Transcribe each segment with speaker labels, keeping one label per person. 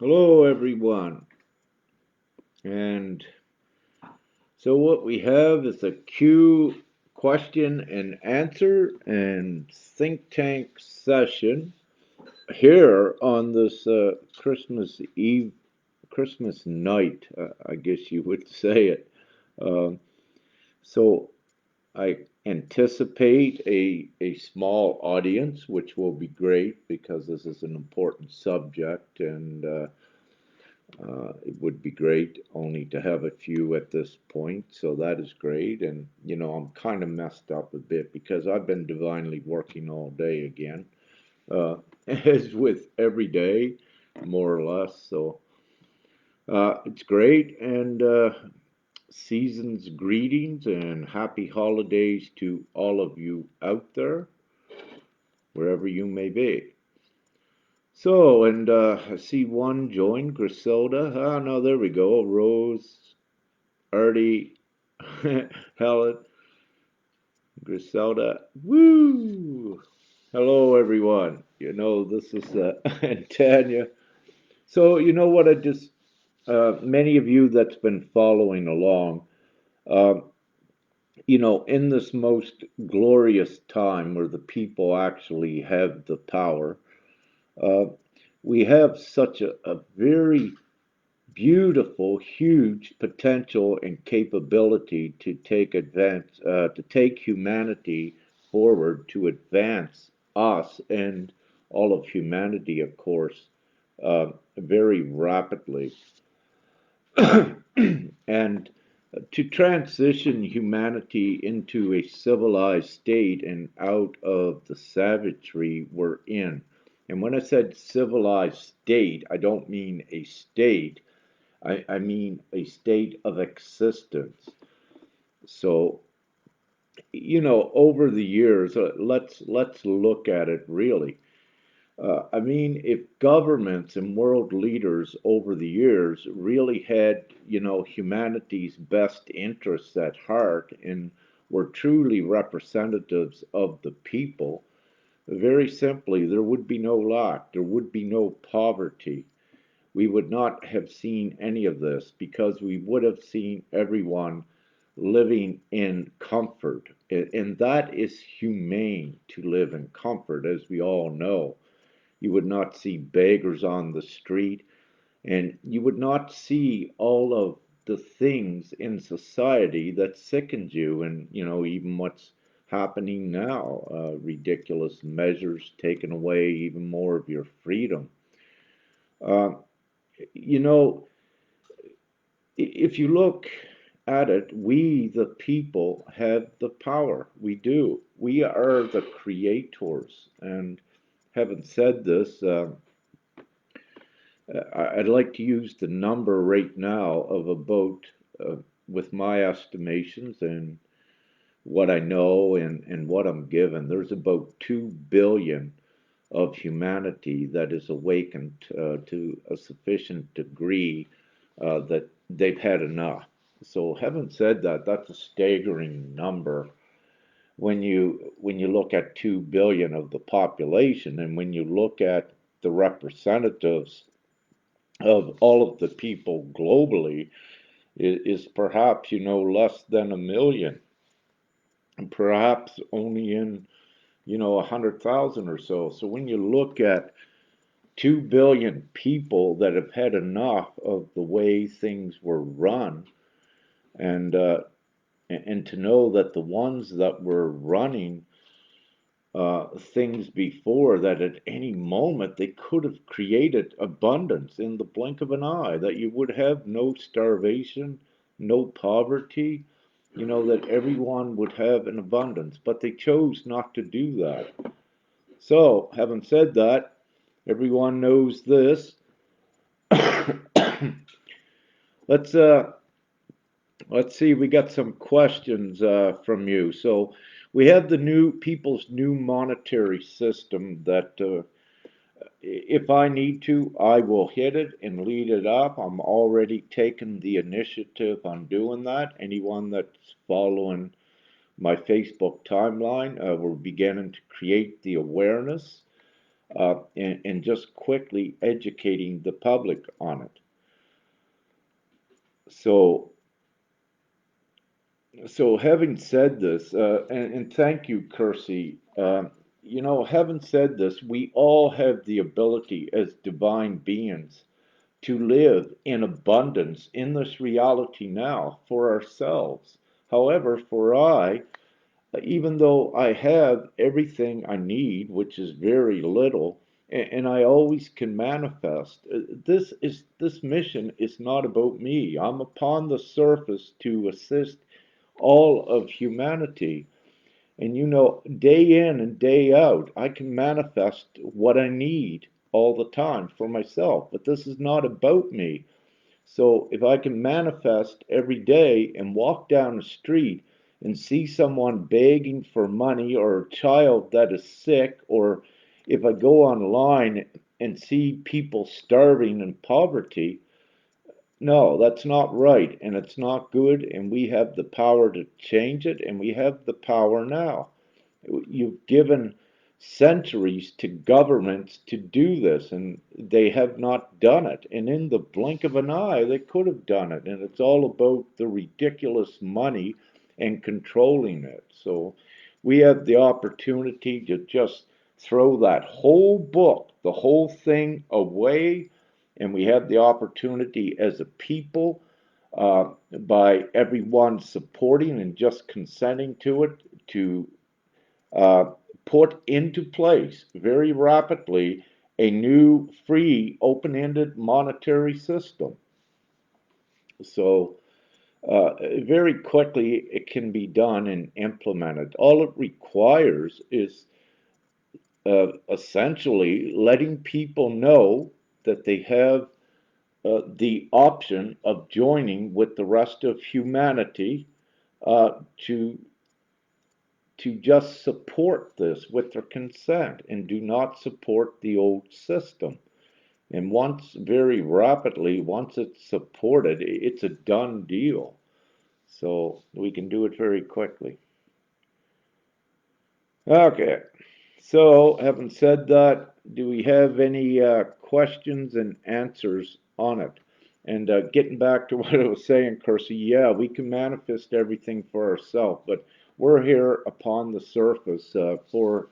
Speaker 1: Hello, everyone. And so, what we have is a Q question and answer and think tank session here on this Christmas Eve, Christmas night, I guess you would say it. Um, so, I anticipate a small audience, which will be great because this is an important subject and it would be great only to have a few at this point, so that is great. And I'm kind of messed up a bit because I've been divinely working all day again, uh, as with every day, more or less. So it's great. And season's greetings and happy holidays to all of you out there, wherever you may be. So, and I see one join, Griselda. Ah, no, there we go. Rose, Artie, Helen, Griselda. Woo! Hello, everyone. This is and Tanya. So, you know what? Many of you that's been following along, uh, in this most glorious time where the people actually have the power, uh, we have such a very beautiful, huge potential and capability to take humanity forward, to advance us and all of humanity, of course, very rapidly, and to transition humanity into a civilized state and out of the savagery we're in. And when I said civilized state, I don't mean a state. I mean a state of existence. So, over the years, let's look at it really. I mean, if governments and world leaders over the years really had, humanity's best interests at heart and were truly representatives of the people, very simply, there would be no lack, there would be no poverty. We would not have seen any of this because we would have seen everyone living in comfort. And that is humane to live in comfort, as we all know. You would not see beggars on the street, and you would not see all of the things in society that sickens you, and even what's happening now, ridiculous measures taking away even more of your freedom. Uh, you know, if you look at it, we, the people, have the power. We do. We are the creators. And having said this, I'd like to use the number right now of about, uh, with my estimations and what I know and what I'm given, there's about 2 billion of humanity that is awakened to a sufficient degree that they've had enough. So, having said that, that's a staggering number when you look at 2 billion of the population, and when you look at the representatives of all of the people globally is perhaps less than a million, and perhaps only in 100,000 or so. So when you look at 2 billion people that have had enough of the way things were run, and and to know that the ones that were running things before, that at any moment they could have created abundance in the blink of an eye, that you would have no starvation, no poverty, that everyone would have an abundance, but they chose not to do that. So, having said that, everyone knows this. let's uh, let's see. We got some questions from you. So, we have the new people's new monetary system that if I need to, I will hit it and lead it up. I'm already taking the initiative on doing that. Anyone that's following my Facebook timeline, we're beginning to create the awareness. and just quickly educating the public on it. So, so having said this, and thank you, Kersey. Having said this, we all have the ability as divine beings to live in abundance in this reality now for ourselves. However, for even though I have everything I need, which is very little, and I always can manifest, this mission is not about me. I'm upon the surface to assist all of humanity. And day in and day out, I can manifest what I need all the time for myself. But this is not about me. So if I can manifest every day and walk down the street and see someone begging for money or a child that is sick, or if I go online and see people starving in poverty, no, that's not right and it's not good, and we have the power to change it, and we have the power now. You've given centuries to governments to do this, and they have not done it. And in the blink of an eye, they could have done it. And it's all about the ridiculous money and controlling it. So we have the opportunity to just throw that whole book, the whole thing away. And we have the opportunity as a people, by everyone supporting and just consenting to it, to uh, put into place very rapidly a new, free, open ended monetary system. So, very quickly, it can be done and implemented. All it requires is essentially letting people know that they have the option of joining with the rest of humanity, to just support this with their consent and do not support the old system. And very rapidly, once it's supported, it's a done deal. So we can do it very quickly. Okay. So, having said that, do we have any questions and answers on it? And getting back to what I was saying, Kersey, yeah, we can manifest everything for ourselves, but we're here upon the surface for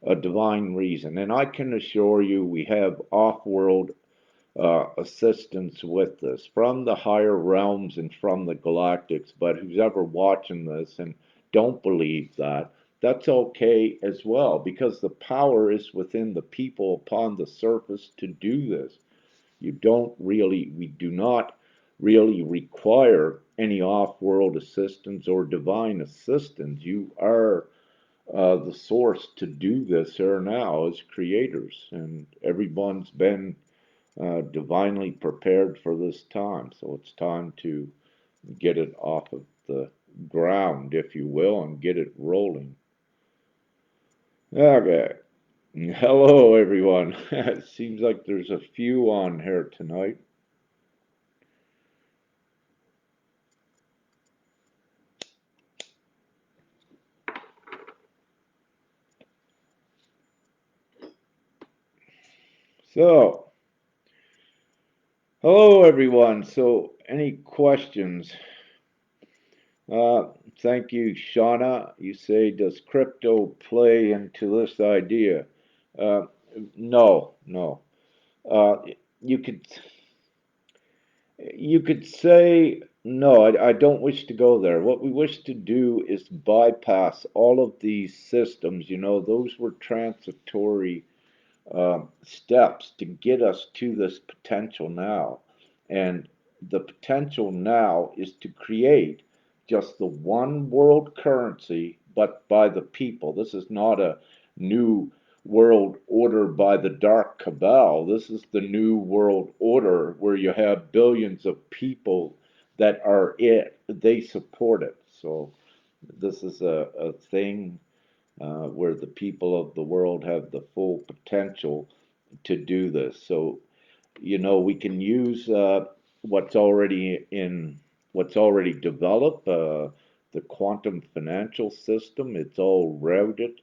Speaker 1: a divine reason. And I can assure you, we have off world assistance with this from the higher realms and from the galactics. But who's ever watching this and don't believe that, that's okay as well, because the power is within the people upon the surface to do this. We do not really require any off world assistance or divine assistance. You are the source to do this here now as creators, and everyone's been divinely prepared for this time. So it's time to get it off of the ground, if you will, and get it rolling. Okay. Hello, everyone. It seems like there's a few on here tonight. So, hello, everyone. So, any questions? Uh, Thank you, Shauna. You say, does crypto play into this idea? Uh, no, no. Uh, you could you could say, no, I don't wish to go there. What we wish to do is bypass all of these systems. Those were transitory steps to get us to this potential now. And the potential now is to create just the one world currency, but by the people. This is not a new world order by the dark cabal. This is the new world order where you have billions of people that are it. They support it. So this is a thing where the people of the world have the full potential to do this. So, we can use what's already in what's already developed. the quantum financial system. It's all routed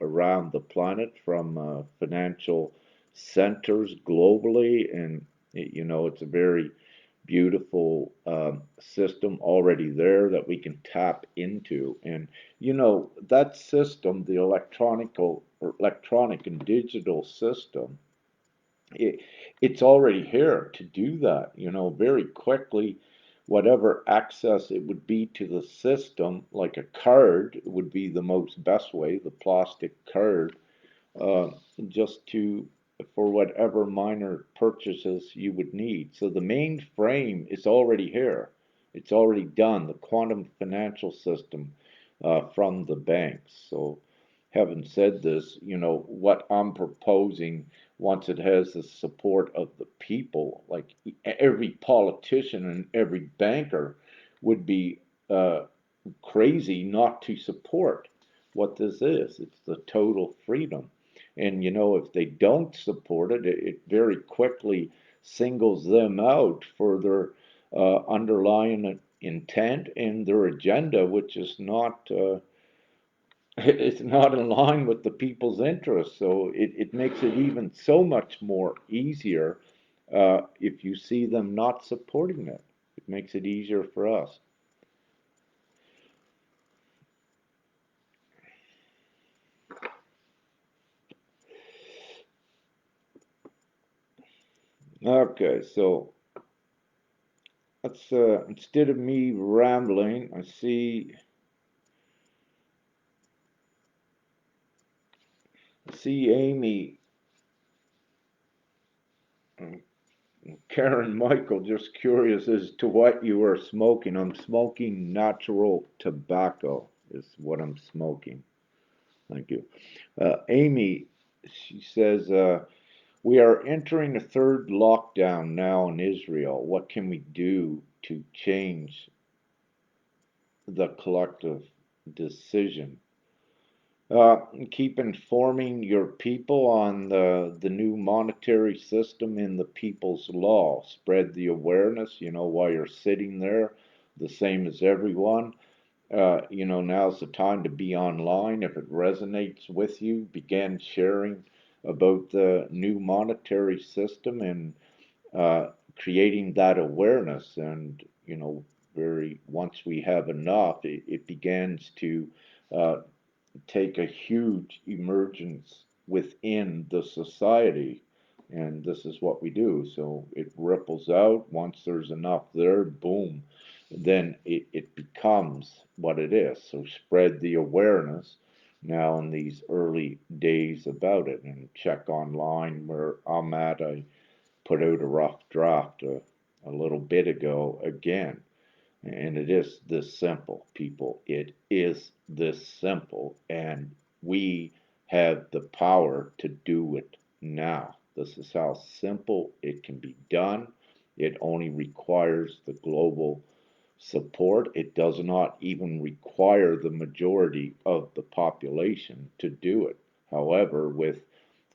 Speaker 1: around the planet from financial centers globally, and it's a very beautiful system already there that we can tap into. And that system, the electronic and digital system, it, it's already here to do that, very quickly. Whatever access it would be to the system, like a card would be the most best way, the plastic card, uh, just to for whatever minor purchases you would need. So the main frame is already here. It's already done, the quantum financial system from the banks. So having said this, what I'm proposing, once it has the support of the people, like every politician and every banker would be uh, crazy not to support what this is. It's the total freedom. And if they don't support it, it very quickly singles them out for their underlying intent and their agenda, which is not it's not in line with the people's interests. So it makes it even so much more easier if you see them not supporting it. It makes it easier for us. Okay, so let's instead of me rambling, I see Amy, uh, Karen, Michael, just curious as to what you are smoking. I'm smoking natural tobacco, is what I'm smoking. Thank you. Amy, she says, we are entering a third lockdown now in Israel. What can we do to change the collective decision? Keep informing your people on the new monetary system in the people's law. Spread the awareness, while you're sitting there, the same as everyone. Now's the time to be online. If it resonates with you, begin sharing about the new monetary system and creating that awareness. And, very once we have enough, it begins to uh, take a huge emergence within the society. And this is what we do. So it ripples out. Once there's enough there, boom, then it becomes what it is. So spread the awareness now in these early days about it, and check online where I'm at. I put out a rough draft a little bit ago again. And it is this simple, people. It is this simple. And we have the power to do it now. This is how simple it can be done. It only requires the global support. It does not even require the majority of the population to do it. However, with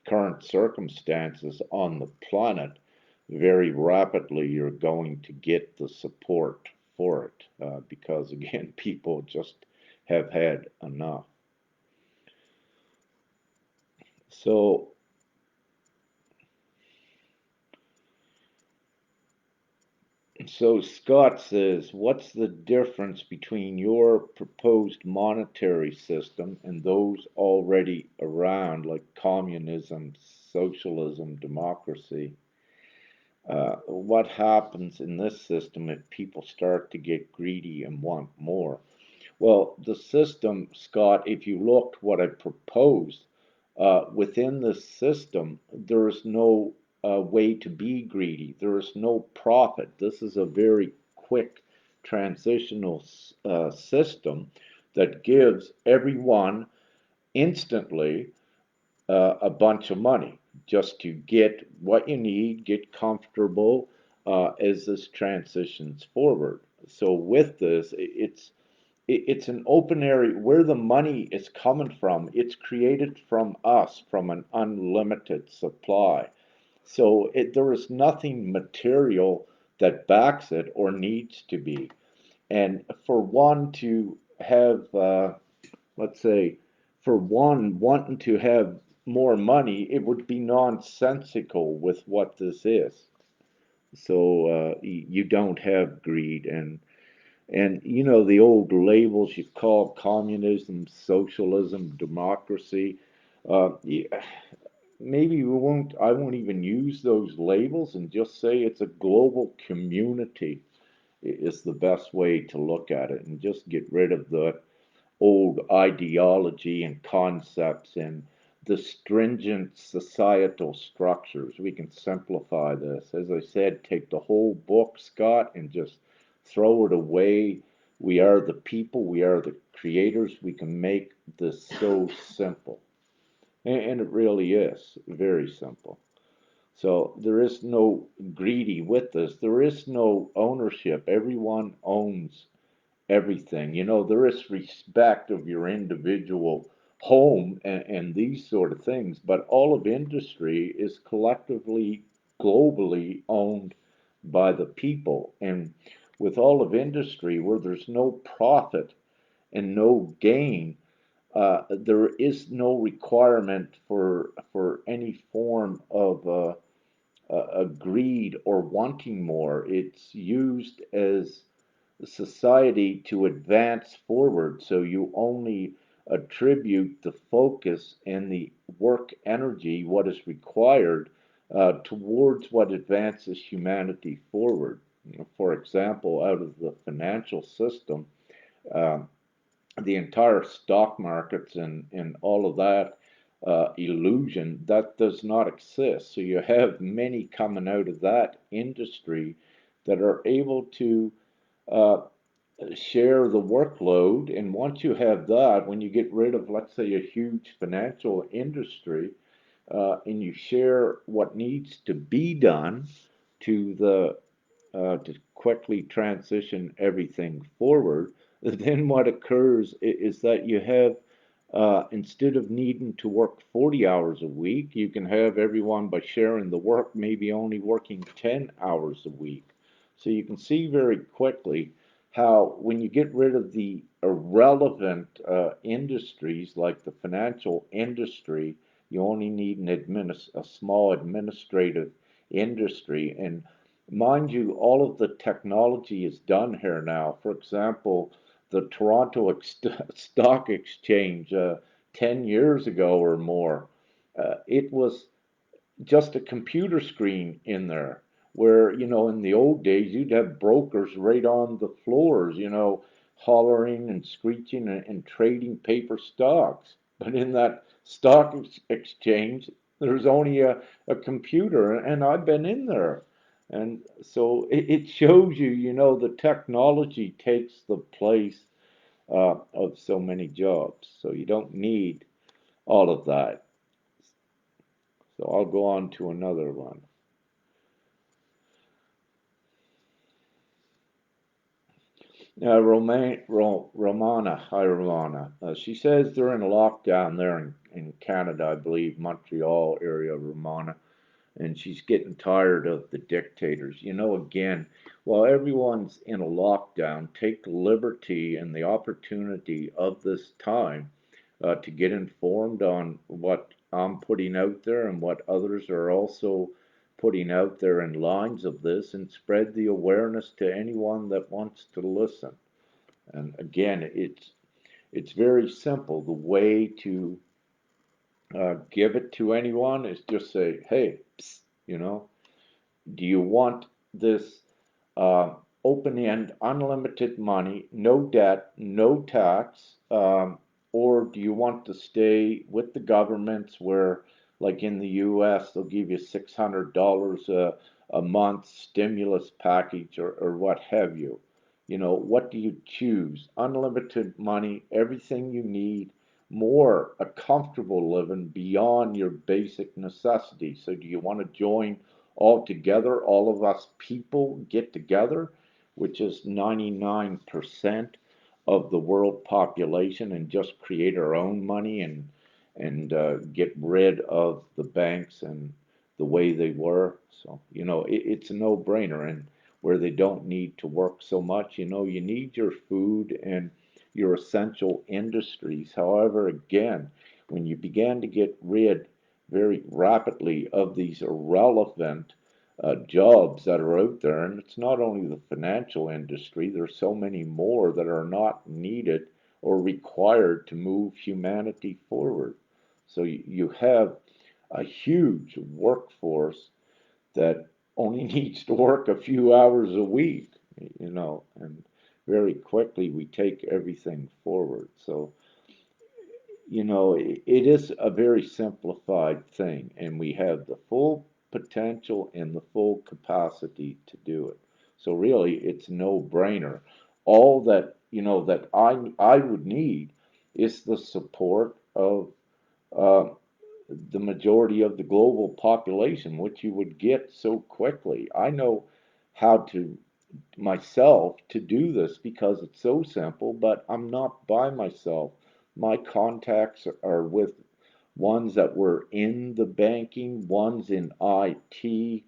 Speaker 1: current circumstances on the planet, very rapidly you're going to get the support for it because, again, people just have had enough. So, so Scott says, what's the difference between your proposed monetary system and those already around, like communism, socialism, democracy? What happens in this system if people start to get greedy and want more? Well, the system, Scott, if you looked what I proposed, within the system, there is no way to be greedy. There is no profit. This is a very quick transitional system that gives everyone instantly a bunch of money just to get what you need, get comfortable as this transitions forward. So with this, it's an open area where the money is coming from. It's created from us, from an unlimited supply. So there is nothing material that backs it or needs to be. And for one to have, let's say, for one wanting to have more money, it would be nonsensical with what this is. So you don't have greed, and you know the old labels you call communism, socialism, democracy. Yeah, maybe we won't. I won't even use those labels and just say it's a global community. Is the best way to look at it, and just get rid of the old ideology and concepts and the stringent societal structures. We can simplify this. As I said, take the whole book, Scott, and just throw it away. We are the people, we are the creators. We can make this so simple. And it really is very simple. So there is no greedy with this. There is no ownership. Everyone owns everything. You know, there is respect of your individual home and these sort of things, but all of industry is collectively, globally owned by the people. And with all of industry, where there's no profit and no gain, there is no requirement for any form of a greed or wanting more. It's used as society to advance forward. So you only attribute the focus and the work energy, what is required, towards what advances humanity forward. You know, for example, out of the financial system, um, the entire stock markets and all of that illusion that does not exist. So you have many coming out of that industry that are able to uh, share the workload. And once you have that, when you get rid of, let's say, a huge financial industry, and you share what needs to be done to the to quickly transition everything forward, then what occurs is that you have, instead of needing to work 40 hours a week, you can have everyone, by sharing the work, maybe only working 10 hours a week. So you can see very quickly how, when you get rid of the irrelevant industries like the financial industry, you only need a small administrative industry. And mind you, all of the technology is done here now. For example, the Toronto Stock Exchange 10 years ago or more, it was just a computer screen in there. Where, you know, in the old days, you'd have brokers right on the floors, you know, hollering and screeching and trading paper stocks. But in that stock exchange, there's only a computer, and I've been in there. And so it shows you, you know, the technology takes the place of so many jobs. So you don't need all of that. So I'll go on to another one. Romana, hi Romana. She says they're in a lockdown there in Canada, I believe, Montreal area, Romana, and she's getting tired of the dictators. You know, again, while everyone's in a lockdown, take the liberty and the opportunity of this time to get informed on what I'm putting out there and what others are also putting out there in lines of this, and spread the awareness to anyone that wants to listen. And again, it's very simple. The way to give it to anyone is just say, "Hey, psst, you know, do you want this uh, open end, unlimited money, no debt, no tax, or do you want to stay with the governments where, like in the US, they'll give you $600 a month stimulus package or what have you? You know, what do you choose? Unlimited money, everything you need, more a comfortable living beyond your basic necessities. So, do you want to join all together, all of us people get together, which is 99% of the world population, and just create our own money and get rid of the banks and the way they were? So, you know, it's a no-brainer. And where they don't need to work so much, you know, you need your food, and your essential industries. However, again, when you began to get rid very rapidly of these irrelevant jobs that are out there, and it's not only the financial industry, there's so many more that are not needed or required to move humanity forward. So you have a huge workforce that only needs to work a few hours a week, and very quickly we take everything forward. So, it is a very simplified thing, and we have the full potential and the full capacity to do it. So really, it's no brainer. All that, that I would need is the support of uh, the majority of the global population, which you would get so quickly. I know how to myself to do this because it's so simple, but I'm not by myself. My contacts are with ones that were in the banking, ones in IT,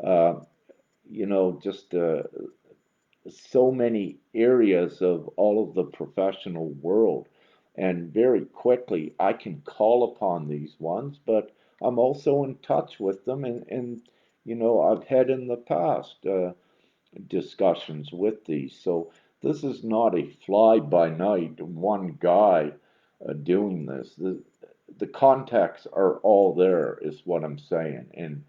Speaker 1: uh, just so many areas of all of the professional world. And very quickly, I can call upon these ones, but I'm also in touch with them. And I've had in the past discussions with these. So this is not a fly by night, one guy doing this. The contacts are all there, is what I'm saying. And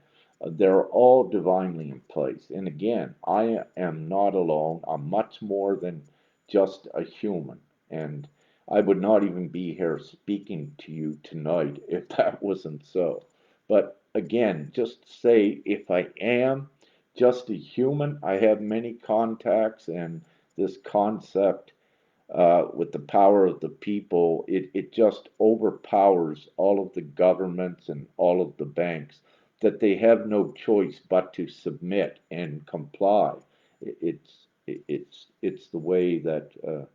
Speaker 1: they're all divinely in place. And again, I am not alone. I'm much more than just a human. And I would not even be here speaking to you tonight if that wasn't so. But again, just say if I am just a human, I have many contacts, and this concept with the power of the people, it just overpowers all of the governments and all of the banks that they have no choice but to submit and comply. It's the way that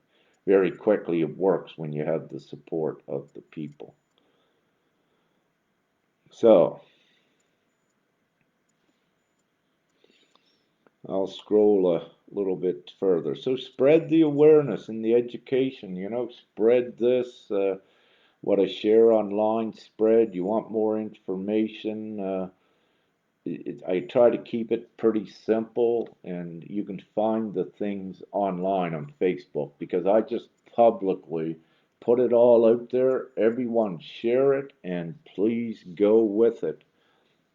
Speaker 1: very quickly it works when you have the support of the people. So I'll scroll a little bit further. So spread the awareness and the education, spread this. What I share online, spread. You want more information? I try to keep it pretty simple, and you can find the things online on Facebook because I just publicly put it all out there. Everyone share it, and please go with it.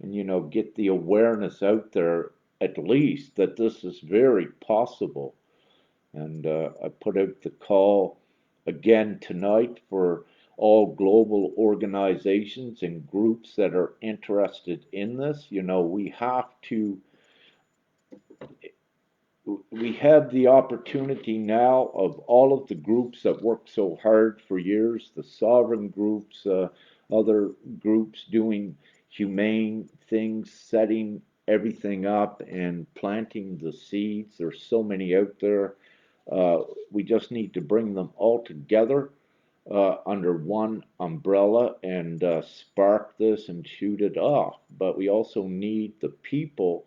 Speaker 1: And get the awareness out there at least that this is very possible. And I put out the call again tonight for all global organizations and groups that are interested in this. We have the opportunity now of all of the groups that worked so hard for years, the sovereign groups, other groups doing humane things, setting everything up and planting the seeds. There's so many out there. We just need to bring them all together under one umbrella and spark this and shoot it off. But we also need the people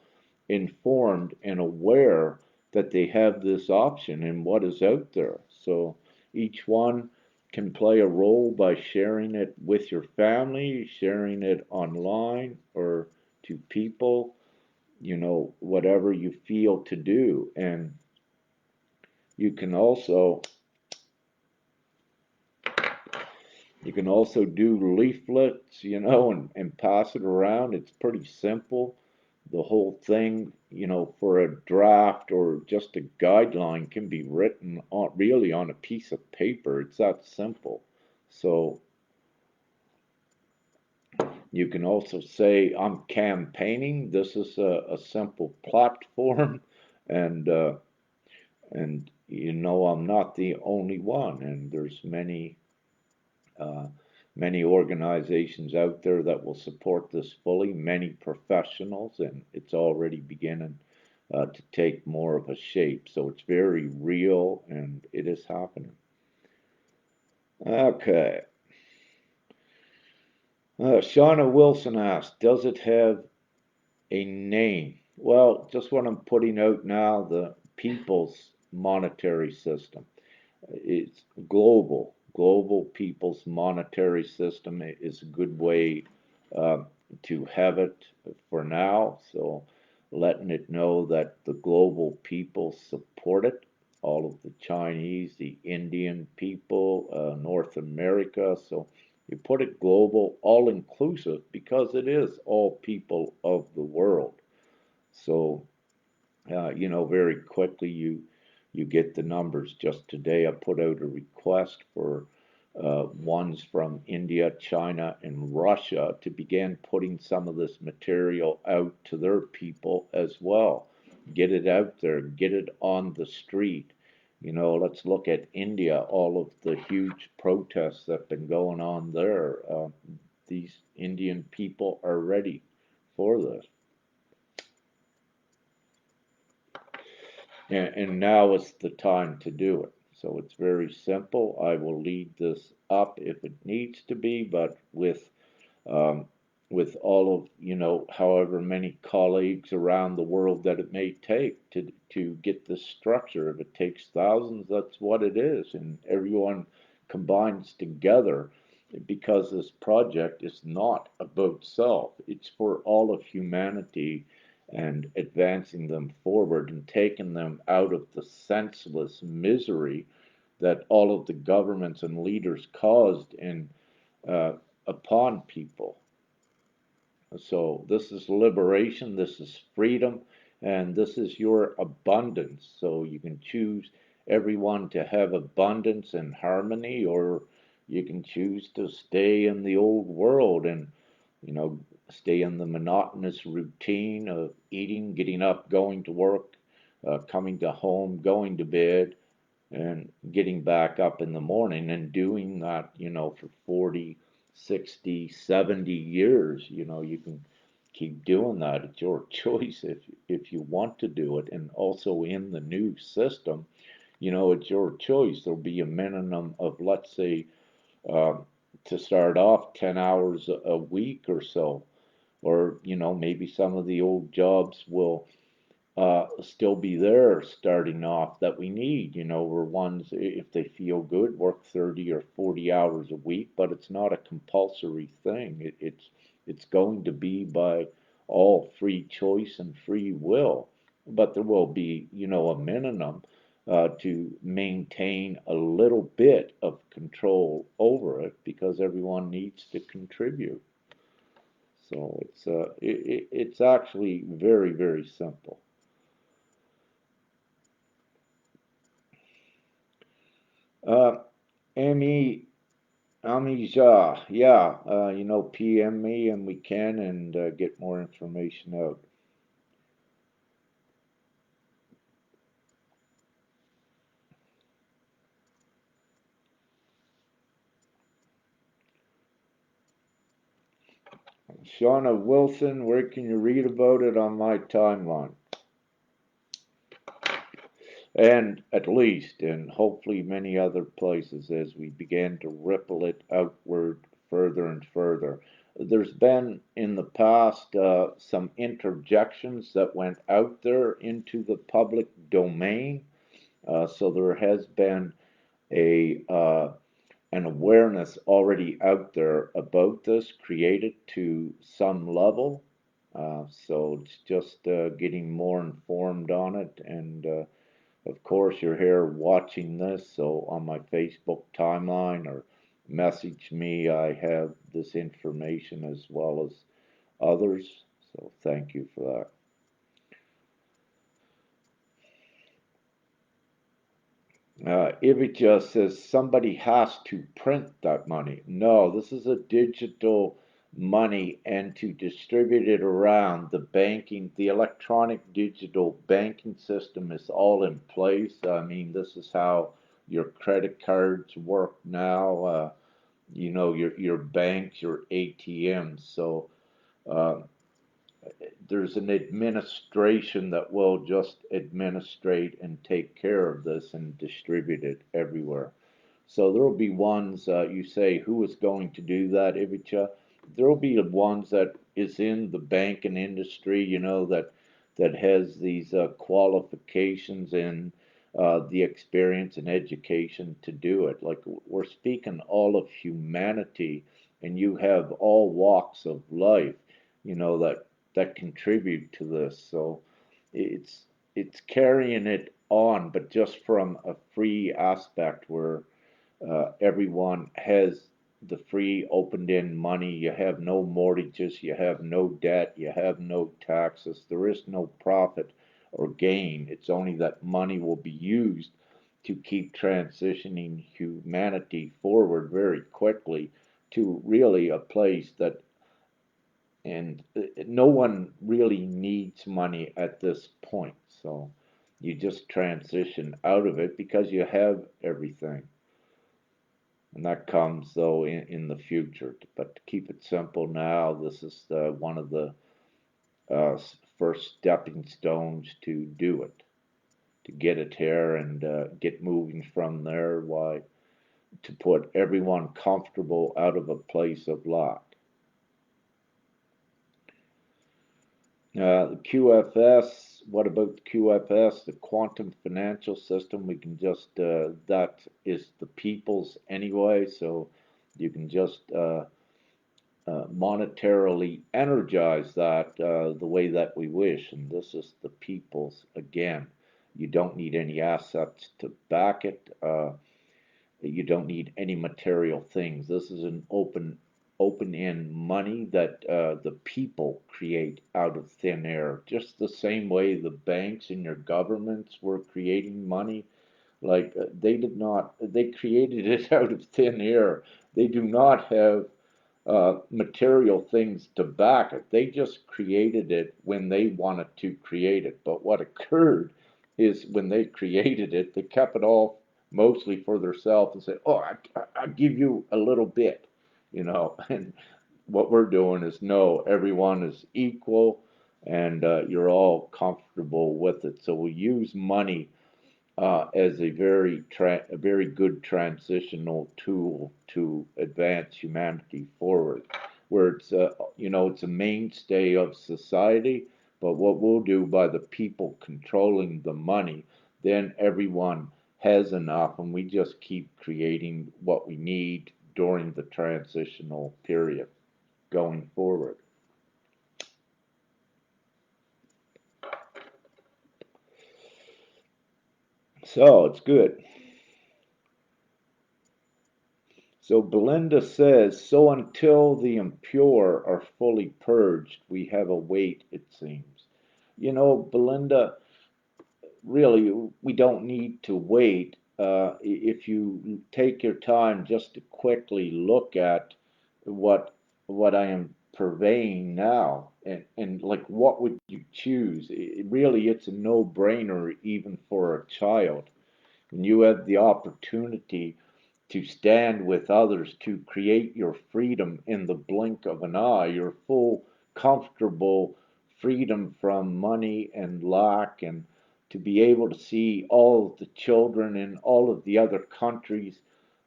Speaker 1: informed and aware that they have this option and what is out there. So each one can play a role by sharing it with your family, sharing it online or to people, whatever you feel to do. And you can also do leaflets, and pass it around. It's pretty simple. The whole thing, for a draft or just a guideline can be written on, really on a piece of paper. It's that simple. So you can also say, I'm campaigning. This is a simple platform. And, I'm not the only one. And there's uh, many organizations out there that will support this fully, many professionals, and it's already beginning to take more of a shape. So it's very real and it is happening. Okay. Shauna Wilson asked, does it have a name? Well, just what I'm putting out now, the people's monetary system. It's global. Global people's monetary system is a good way uh, to have it for now. So letting it know that the global people support it. All of the Chinese, the Indian people, North America. So you put it global, all inclusive, because it is all people of the world. So very quickly you get the numbers. Just today, I put out a request for ones from India, China, and Russia to begin putting some of this material out to their people as well. Get it out there, get it on the street. Let's look at India, all of the huge protests that have been going on there. These Indian people are ready for this. And now is the time to do it. So it's very simple. I will lead this up if it needs to be, but um, with all of however many colleagues around the world that it may take to get this structure. If it takes thousands, that's what it is, and everyone combines together because this project is not about self. It's for all of humanity and advancing them forward and taking them out of the senseless misery that all of the governments and leaders caused uh, upon people. So this is liberation, this is freedom, and this is your abundance. So you can choose everyone to have abundance and harmony, or you can choose to stay in the old world and, you know, stay in the monotonous routine of eating, getting up, going to work, coming to home, going to bed, and getting back up in the morning and doing that, for 40, 60, 70 years. You can keep doing that. It's your choice if you want to do it. And also in the new system, it's your choice. There'll be a minimum of, let's say, uh, to start off, 10 hours a week or so. Or, maybe some of the old jobs will still be there starting off that we need. We're ones, if they feel good, work 30 or 40 hours a week, but it's not a compulsory thing. It's going to be by all free choice and free will, but there will be, a minimum to maintain a little bit of control over it because everyone needs to contribute. So it's actually very, very simple. Uh, Amy, Amija, yeah, PM me and we can and get more information out. Shauna Wilson, where can you read about it on my timeline? And at least, and hopefully many other places as we began to ripple it outward further and further. There's been in the past some interjections that went out there into the public domain. So there has been a an awareness already out there about this, created to some level. So it's just getting more informed on it. And of course, you're here watching this. So on my Facebook timeline or message me, I have this information as well as others. So thank you for that. Ivica says somebody has to print that money. No, this is a digital money, and to distribute it around the banking, the electronic digital banking system is all in place. I mean, this is how your credit cards work now. Your banks, your ATMs. So uh, there's an administration that will just administrate and take care of this and distribute it everywhere. So there will be ones, you say, who is going to do that, Ivica? There will be ones that is in the banking industry, that has these qualifications and the experience and education to do it. Like we're speaking all of humanity, and you have all walks of life, that contribute to this. So it's it's carrying it on, but just from a free aspect where everyone has the free opened-end money. You have no mortgages, you have no debt, you have no taxes. There is no profit or gain. It's only that money will be used to keep transitioning humanity forward very quickly to really a place that, and no one really needs money at this point. So you just transition out of it because you have everything. And that comes though in the future. But to keep it simple now, this is one of the first stepping stones to do it, to get it here and get moving from there. Why? To put everyone comfortable out of a place of lack. The QFS, what about the QFS, the quantum financial system? We can just, that is the people's anyway, so you can just monetarily energize that the way that we wish. And this is the people's again. You don't need any assets to back it. You don't need any material things. This is an open-end money that the people create out of thin air. Just the same way the banks and your governments were creating money. Like they did not. They created it out of thin air. They do not have material things to back it. They just created it when they wanted to create it. But what occurred is when they created it, they kept it all mostly for themselves and said, "Oh, I give you a little bit," And what we're doing is no, everyone is equal, and you're all comfortable with it. So we use money as a very good transitional tool to advance humanity forward, where it's a mainstay of society. But what we'll do by the people controlling the money, then everyone has enough, and we just keep creating what we need during the transitional period going forward. So it's good. So Belinda says, so until the impure are fully purged, we have a wait, it seems. Belinda, really, we don't need to wait. If you take your time just to quickly look at what what I am purveying now, and like what would you choose? Really, it's a no-brainer even for a child. When you have the opportunity to stand with others to create your freedom in the blink of an eye, your full, comfortable freedom from money and lack, and to be able to see all of the children in all of the other countries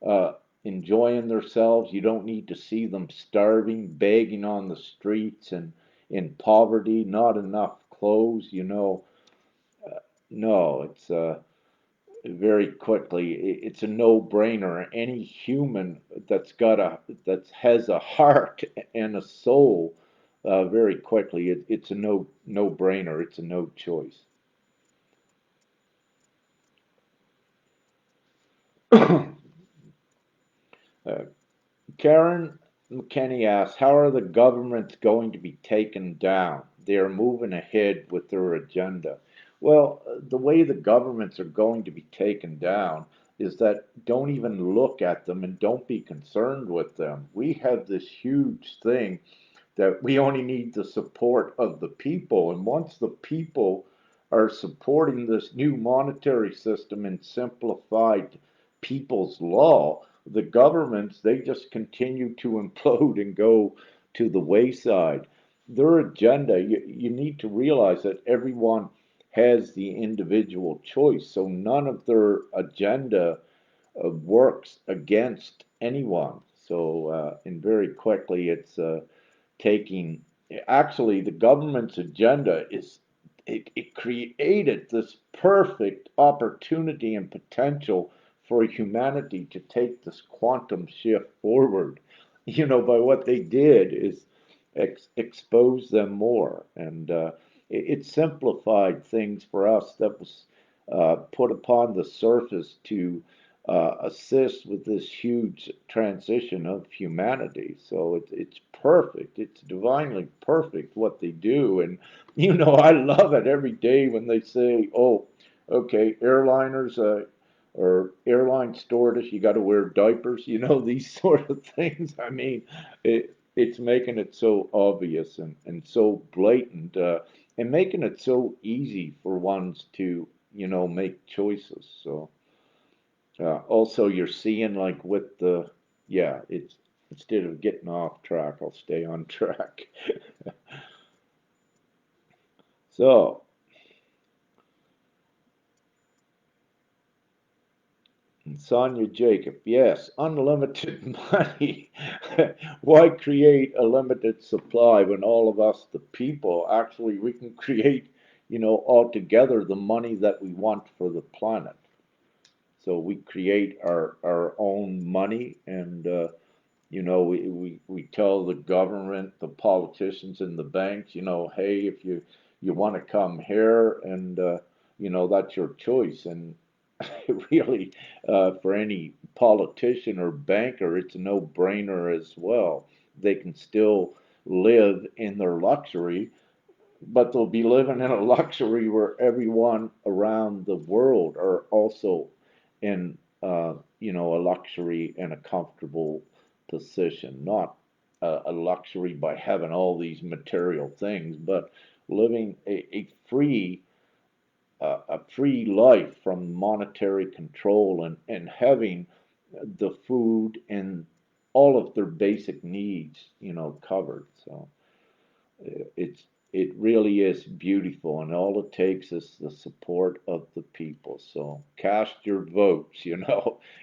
Speaker 1: uh, enjoying themselves. You don't need to see them starving, begging on the streets, and in poverty, not enough clothes. No, it's very quickly. It's a no-brainer. Any human that has a heart and a soul, very quickly, it's a no-brainer. It's a no choice. uh, Karen McKenney asks, how are the governments going to be taken down? They are moving ahead with their agenda. Well, the way the governments are going to be taken down is that don't even look at them and don't be concerned with them. We have this huge thing that we only need the support of the people. And once the people are supporting this new monetary system and simplified people's law, the governments, they just continue to implode and go to the wayside. Their agenda, you need to realize that everyone has the individual choice. So none of their agenda works against anyone. So, and very quickly, it's taking, actually, the government's agenda is it created this perfect opportunity and potential for humanity to take this quantum shift forward. By what they did is expose them more, and it simplified things for us that was put upon the surface to assist with this huge transition of humanity. So it's perfect. It's divinely perfect what they do. And, I love it every day when they say, oh, okay, airliners or airline stewardess, you got to wear diapers, these sort of things. I mean, it's making it so obvious and so blatant, and making it so easy for ones to, make choices. So. Also, you're seeing like with the, yeah, it's instead of getting off track, I'll stay on track. So, Sonia Jacob, yes, unlimited money. Why create a limited supply when all of us, the people, actually we can create, altogether the money that we want for the planet. So we create our own money and we tell the government, the politicians, and the banks, hey, if you want to come here, and that's your choice. And really, for any politician or banker, it's a no-brainer as well. They can still live in their luxury, but they'll be living in a luxury where everyone around the world are also in a luxury and a comfortable position, not a luxury by having all these material things, but living a free life from monetary control and having the food and all of their basic needs covered. So it's it really is beautiful, and all it takes is the support of the people. So cast your votes,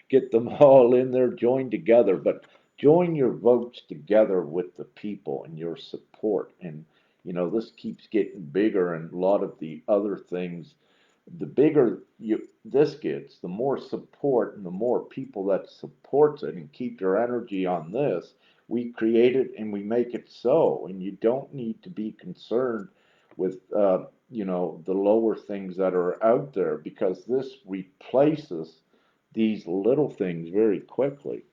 Speaker 1: get them all in there, join together, but join your votes together with the people and your support. And this keeps getting bigger, and a lot of the other things, the bigger this gets, the more support and the more people that supports it and keep their energy on this, we create it and we make it so. And you don't need to be concerned with the lower things that are out there, because this replaces these little things very quickly.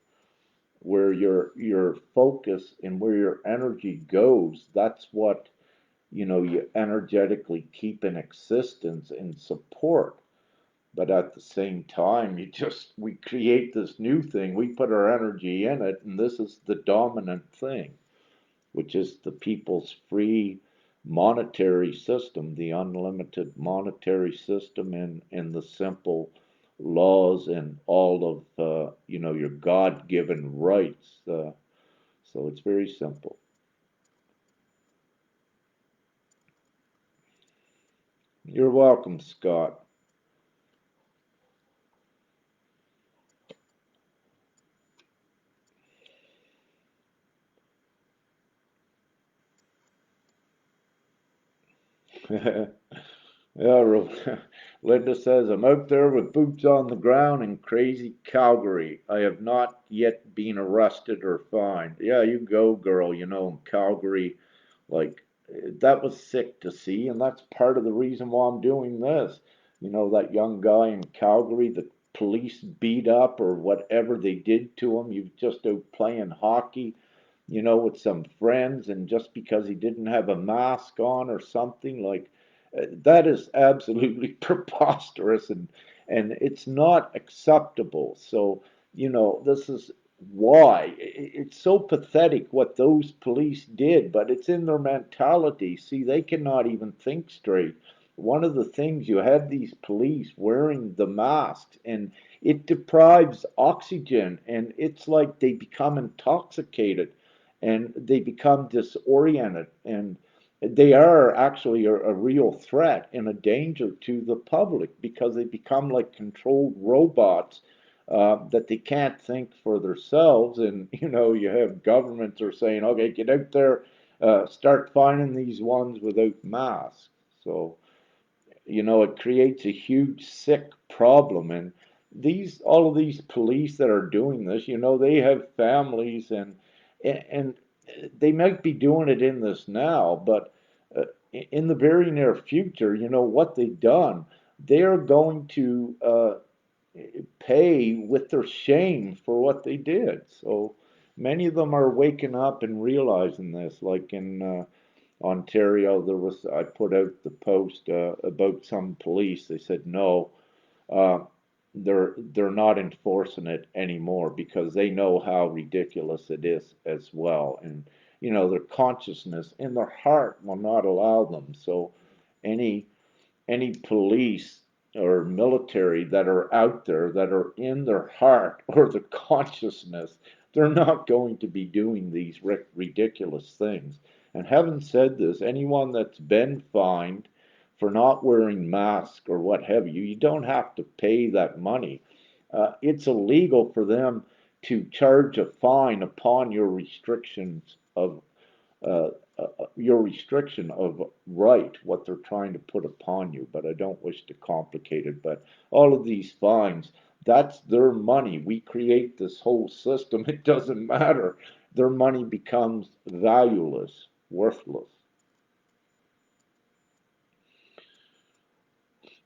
Speaker 1: Where your focus and where your energy goes, that's what you energetically keep in existence and support. But at the same time, we create this new thing, we put our energy in it, and this is the dominant thing, which is the people's free monetary system, the unlimited monetary system, and the simple laws and all of your God-given rights. So it's very simple. You're welcome, Scott. Yeah, Linda says, I'm out there with boots on the ground in crazy Calgary. I have not yet been arrested or fined. Yeah, you go, girl. In Calgary, like, that was sick to see, and that's part of the reason why I'm doing this. That young guy in Calgary, the police beat up or whatever they did to him. He was just out playing hockey, with some friends, and just because he didn't have a mask on or something, like, that is absolutely preposterous, and it's not acceptable. So, this is why it's so pathetic what those police did, but it's in their mentality. See, they cannot even think straight. One of the things, you have these police wearing the masks, and it deprives oxygen, and it's like they become intoxicated and they become disoriented, and they are actually a real threat and a danger to the public, because they become like controlled robots, that they can't think for themselves. And you have governments are saying, okay, get out there, start finding these ones without masks. So it creates a huge sick problem. And all of these police that are doing this, they have families, and they might be doing it in this now, but in the very near future, what they've done, they're going to pay with their shame for what they did. So many of them are waking up and realizing this. Like in Ontario, I put out the post about some police. They said no, uh, they're not enforcing it anymore because they know how ridiculous it is as well, and their consciousness in their heart will not allow them. So any any police or military that are out there that are in their heart or the consciousness, they're not going to be doing these ridiculous things. And having said this, anyone that's been fined for not wearing masks or what have you, you don't have to pay that money. It's illegal for them to charge a fine upon uh, your restriction of right, what they're trying to put upon you. But I don't wish to complicate it. But all of these fines, that's their money. We create this whole system. It doesn't matter. Their money becomes valueless, worthless.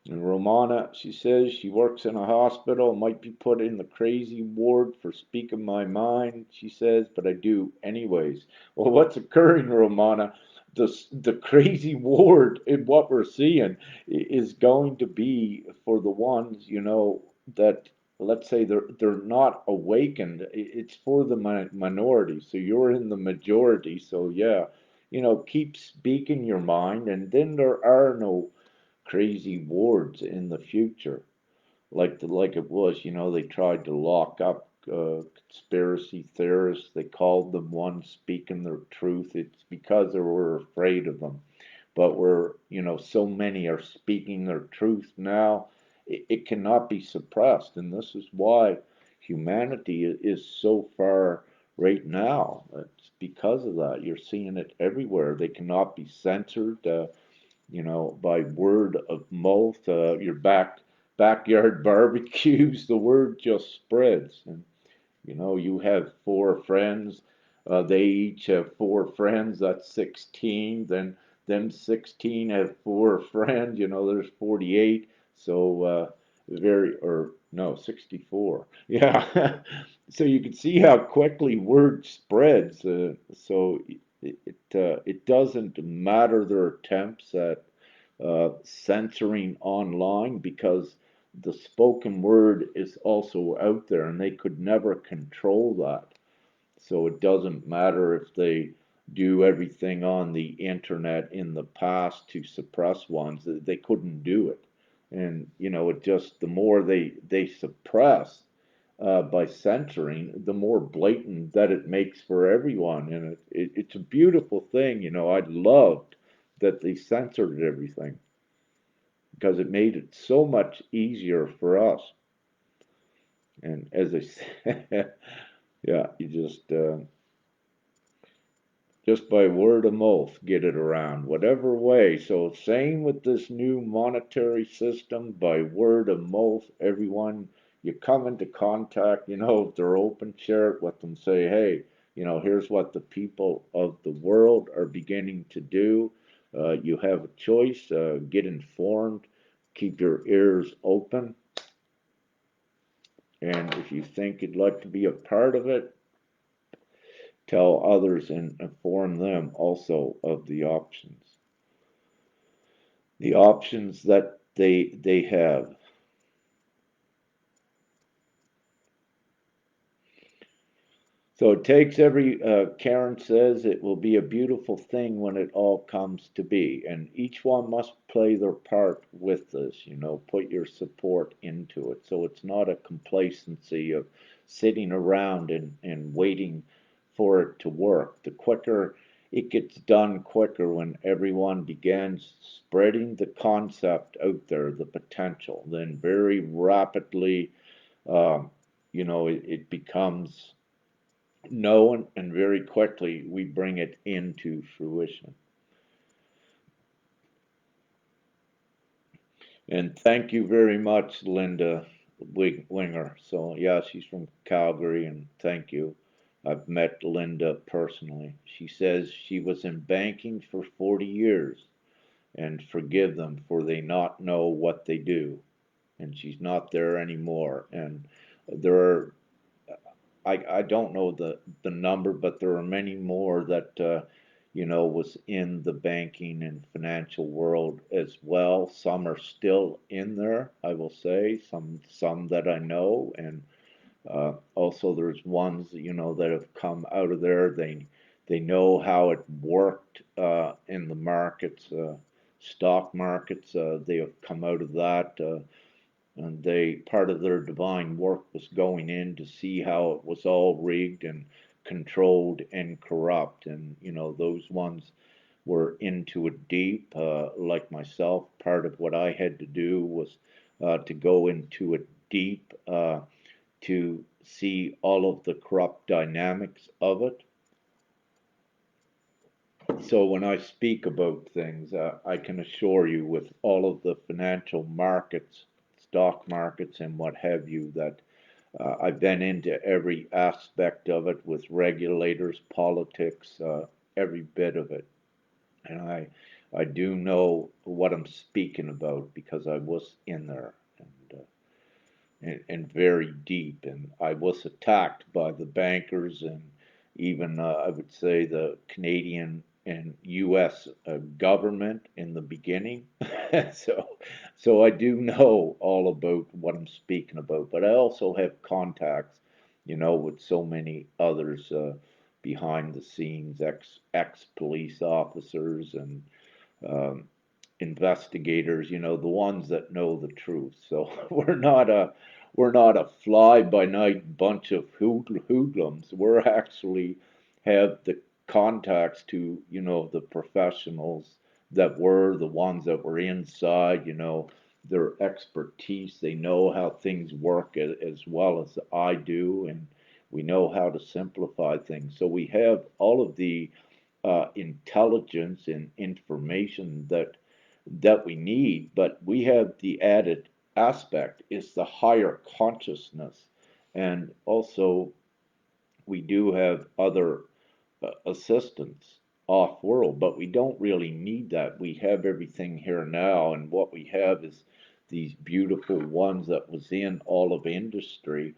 Speaker 1: And Romana, she says she works in a hospital, might be put in the crazy ward for speaking my mind, she says, but I do anyways. Well, what's occurring, Romana? The crazy ward in what we're seeing is going to be for the ones, that, let's say, they're not awakened. It's for the minority. So you're in the majority. So yeah, keep speaking your mind, and then there are no crazy wards in the future, like it was. They tried to lock up conspiracy theorists. They called them ones speaking their truth. It's because they were afraid of them. But so many are speaking their truth now. It cannot be suppressed, and this is why humanity is so far right now. It's because of that. You're seeing it everywhere. They cannot be censored. By word of mouth, your backyard barbecues, the word just spreads. And you have four friends, they each have four friends, that's 16. Then 16 have four friends, there's 48. So or no, 64. Yeah. So you can see how quickly word spreads. So it doesn't matter their attempts at censoring online, because the spoken word is also out there and they could never control that. So it doesn't matter if they do everything on the internet in the past to suppress ones, they couldn't do it. And it just, the more they suppress by censoring, the more blatant that it makes for everyone. And it's a beautiful thing. I loved that they censored everything because it made it so much easier for us. And as I said, yeah, you just by word of mouth get it around, whatever way. So same with this new monetary system, by word of mouth, everyone you come into contact, if they're open, share it with them, say, hey, here's what the people of the world are beginning to do. You have a choice. Get informed. Keep your ears open. And if you think you'd like to be a part of it, tell others and inform them also of the options that they have. So it takes Karen says, it will be a beautiful thing when it all comes to be. And each one must play their part with this, put your support into it. So it's not a complacency of sitting around and waiting for it to work. The quicker it gets done, quicker when everyone begins spreading the concept out there, the potential, then very rapidly, um, it becomes known, and very quickly we bring it into fruition. And thank you very much, Linda Winger. So, yeah, she's from Calgary, and thank you. I've met Linda personally. She says she was in banking for 40 years, and forgive them for they not know what they do. And she's not there anymore. And there are, I don't know the number, but there are many more that was in the banking and financial world as well. Some are still in there, I will say. Some that I know, and also there's ones that have come out of there. They know how it worked in the markets, stock markets. They have come out of that. And they part of their divine work was going in to see how it was all rigged and controlled and corrupt. And those ones were into it deep. Like myself, part of what I had to do was to go into it deep, to see all of the corrupt dynamics of it. So when I speak about things, I can assure you, with all of the financial markets, stock markets, and what have you, that I've been into every aspect of it, with regulators, politics, every bit of it. And I do know what I'm speaking about because I was in there. And very deep. And I was attacked by the bankers, and even I would say the Canadian and U.S. Government in the beginning. so, so I do know all about what I'm speaking about. But I also have contacts, with so many others behind the scenes, ex police officers and um, investigators, the ones that know the truth. So we're not a fly by night bunch of hoodlums. We're actually have the contacts to the professionals that were the ones that were inside. Their expertise. They know how things work as well as I do, and we know how to simplify things. So we have all of the intelligence and information that we need, but we have the added aspect is the higher consciousness, and also we do have other assistance off world, but we don't really need that. We have everything here now, and what we have is these beautiful ones that was in all of industry.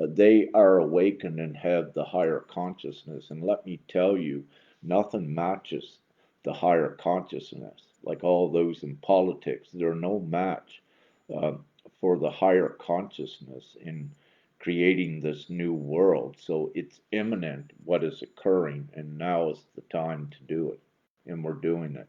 Speaker 1: They are awakened and have the higher consciousness, and let me tell you, nothing matches the higher consciousness. Like all those in politics, they're no match uh, for the higher consciousness in creating this new world. So it's imminent what is occurring, and now is the time to do it. And we're doing it.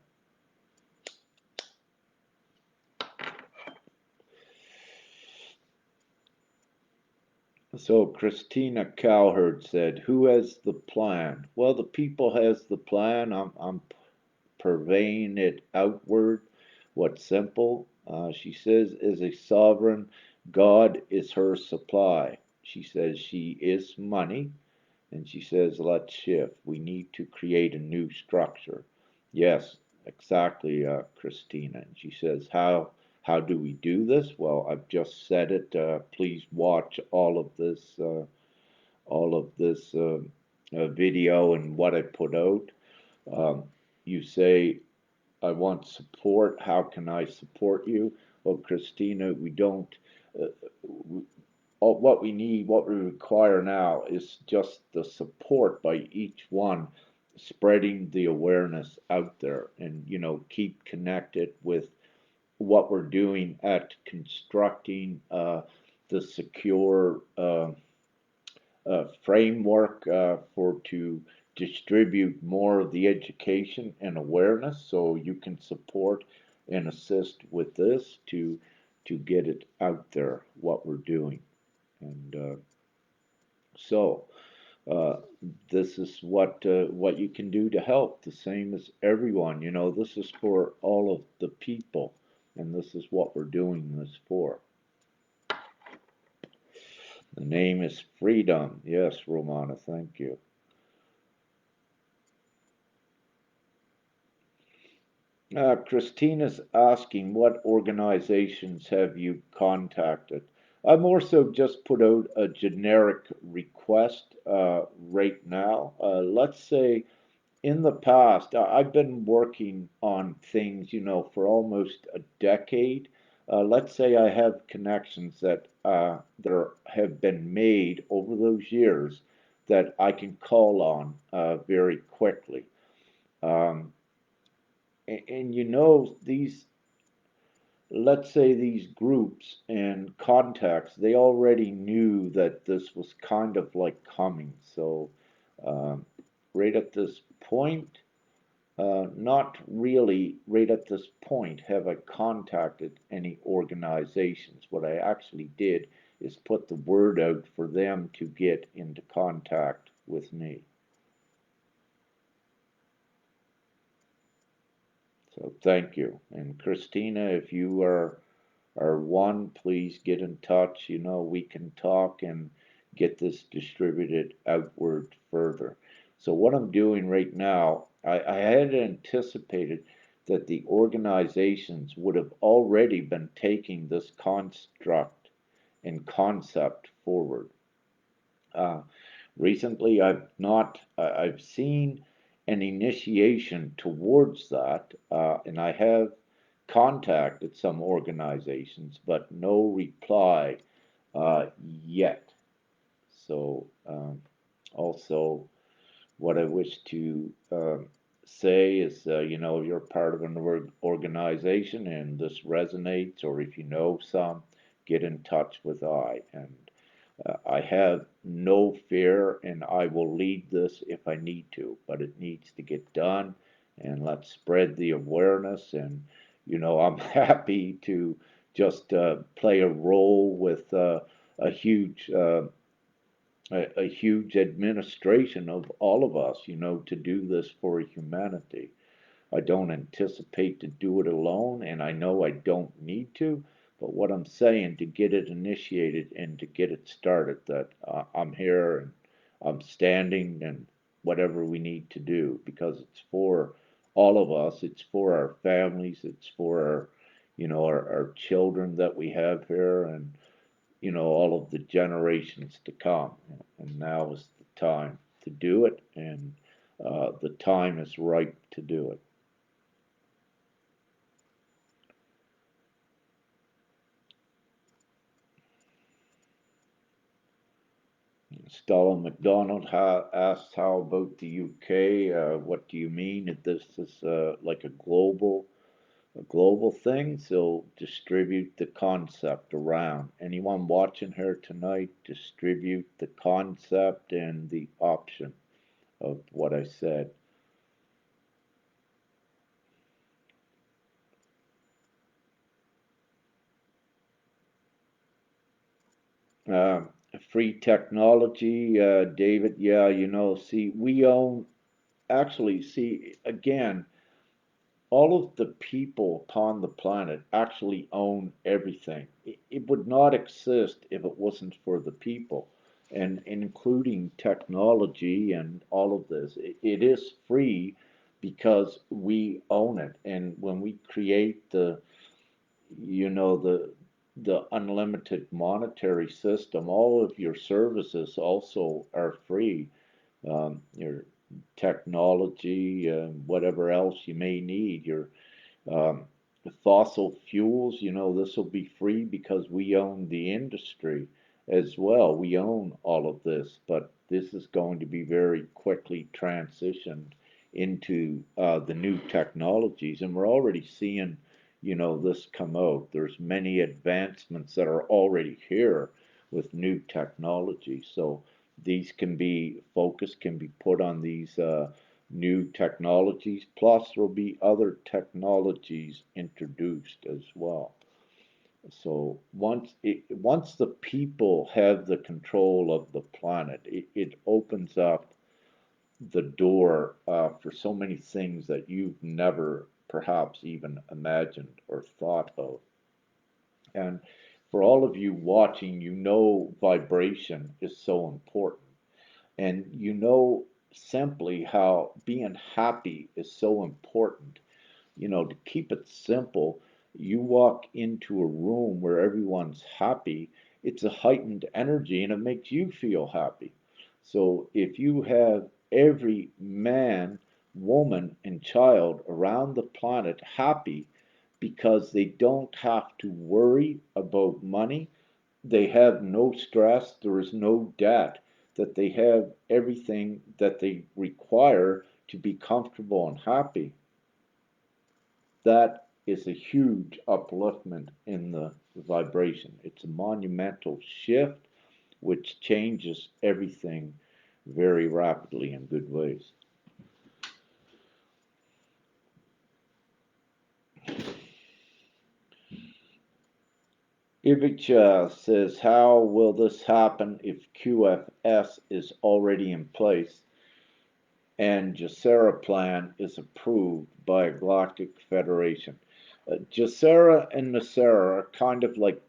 Speaker 1: So Christina Cowherd said, "Who has the plan?" Well, the people has the plan. I'm purveying it outward. What's simple? She says, is a sovereign. God is her supply. She says she is money. And she says, let's shift. We need to create a new structure. Yes, exactly, Christina. And she says, how do we do this? Well, I've just said it. Please watch all of this video and what I put out. Um, you say, I want support. How can I support you? Well, Christina, we don't. Uh, what we need, what we require now is just the support by each one, spreading the awareness out there, and keep connected with what we're doing at constructing the secure framework for to distribute more of the education and awareness, so you can support and assist with this to get it out there what we're doing. And so uh, this is what you can do to help. The same as everyone. This is for all of the people, and this is what we're doing this for. The name is Freedom. Yes, Romana, thank you. Christina's asking, what organizations have you contacted? I more so just put out a generic request right now. Let's say in the past, I've been working on things, for almost a decade. Let's say I have connections that have been made over those years that I can call on very quickly. Um, and these, let's say these groups and contacts, they already knew that this was kind of like coming. So, um, right at this point, not really right at this point have I contacted any organizations. What I actually did is put the word out for them to get into contact with me. So thank you. And Christina, if you are one, please get in touch. We can talk and get this distributed outward further. So what I'm doing right now, I had anticipated that the organizations would have already been taking this construct and concept forward. Uh, Recently, I've seen an initiation towards that, and I have contacted some organizations, but no reply uh, yet. So, also, what I wish to say is, you're part of an organization and this resonates, or if you know some, get in touch with I. And I have no fear, and I will lead this if I need to, but it needs to get done. And let's spread the awareness. And, I'm happy to just play a role with a huge a huge administration of all of us, to do this for humanity. I don't anticipate to do it alone, and I know I don't need to. But what I'm saying, to get it initiated and to get it started, that I'm here and I'm standing and whatever we need to do, because it's for all of us. It's for our families. It's for our children that we have here, and all of the generations to come. And now is the time to do it, and the time is ripe to do it. Stella McDonald asks, how about the UK? What do you mean? If this is like a global thing, so distribute the concept around. Anyone watching here tonight, distribute the concept and the option of what I said. Um, Free technology, David. Yeah, see, we own, actually, see, again, all of the people upon the planet actually own everything. It would not exist if it wasn't for the people, and including technology and all of this. It is free because we own it. And when we create the unlimited monetary system, all of your services also are free. Your technology, whatever else you may need, your um, the fossil fuels, this will be free because we own the industry as well. We own all of this, but this is going to be very quickly transitioned into the new technologies, and we're already seeing, this come out. There's many advancements that are already here with new technology, so these can be focus can be put on these new technologies, plus there'll be other technologies introduced as well. So once the people have the control of the planet, it opens up the door for so many things that you've never perhaps even imagined or thought of. And for all of you watching, vibration is so important. And simply how being happy is so important. To keep it simple, you walk into a room where everyone's happy, it's a heightened energy and it makes you feel happy. So if you have every man, woman, and child around the planet happy because they don't have to worry about money, they have no stress, there is no debt, that they have everything that they require to be comfortable and happy, that is a huge upliftment in the vibration. It's a monumental shift which changes everything very rapidly in good ways. Ivica says, how will this happen if QFS is already in place and Jacera plan is approved by a galactic federation? Jacera and Nacera are kind of like,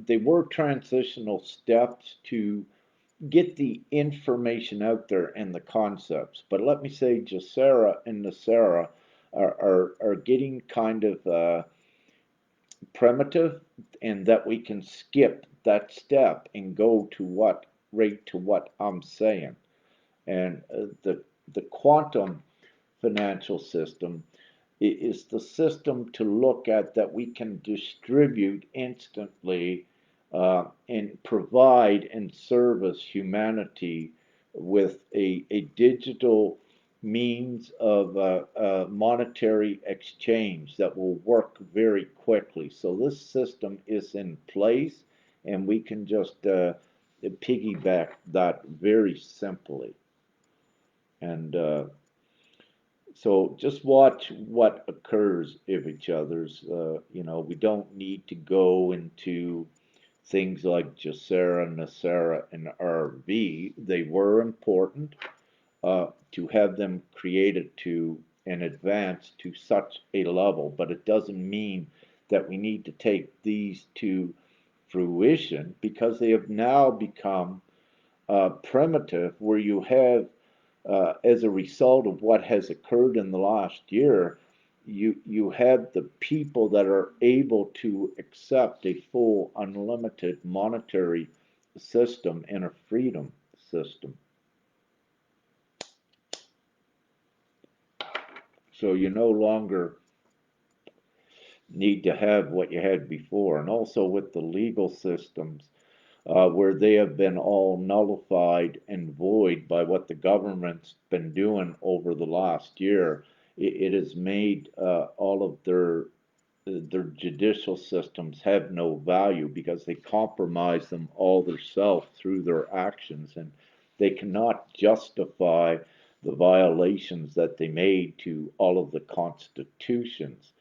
Speaker 1: they were transitional steps to get the information out there and the concepts. But let me say, Jacera and Nacera are getting kind of primitive, and that we can skip that step and go to what right to what I'm saying. And the quantum financial system is the system to look at that we can distribute instantly and provide and service humanity with a digital means of monetary exchange that will work very quickly. So this system is in place, and we can just piggyback that very simply. And so just watch what occurs if each other's. We don't need to go into things like Jacera, Nacera, and RV. They were important to have them created to and advanced to such a level, but it doesn't mean that we need to take these to fruition because they have now become primitive, where you have as a result of what has occurred in the last year, you have the people that are able to accept a full unlimited monetary system and a freedom system. So you no longer need to have what you had before. And also with the legal systems, where they have been all nullified and void by what the government's been doing over the last year. It has made all of their judicial systems have no value because they compromise them all themselves through their actions, and they cannot justify the violations that they made to all of the constitutions.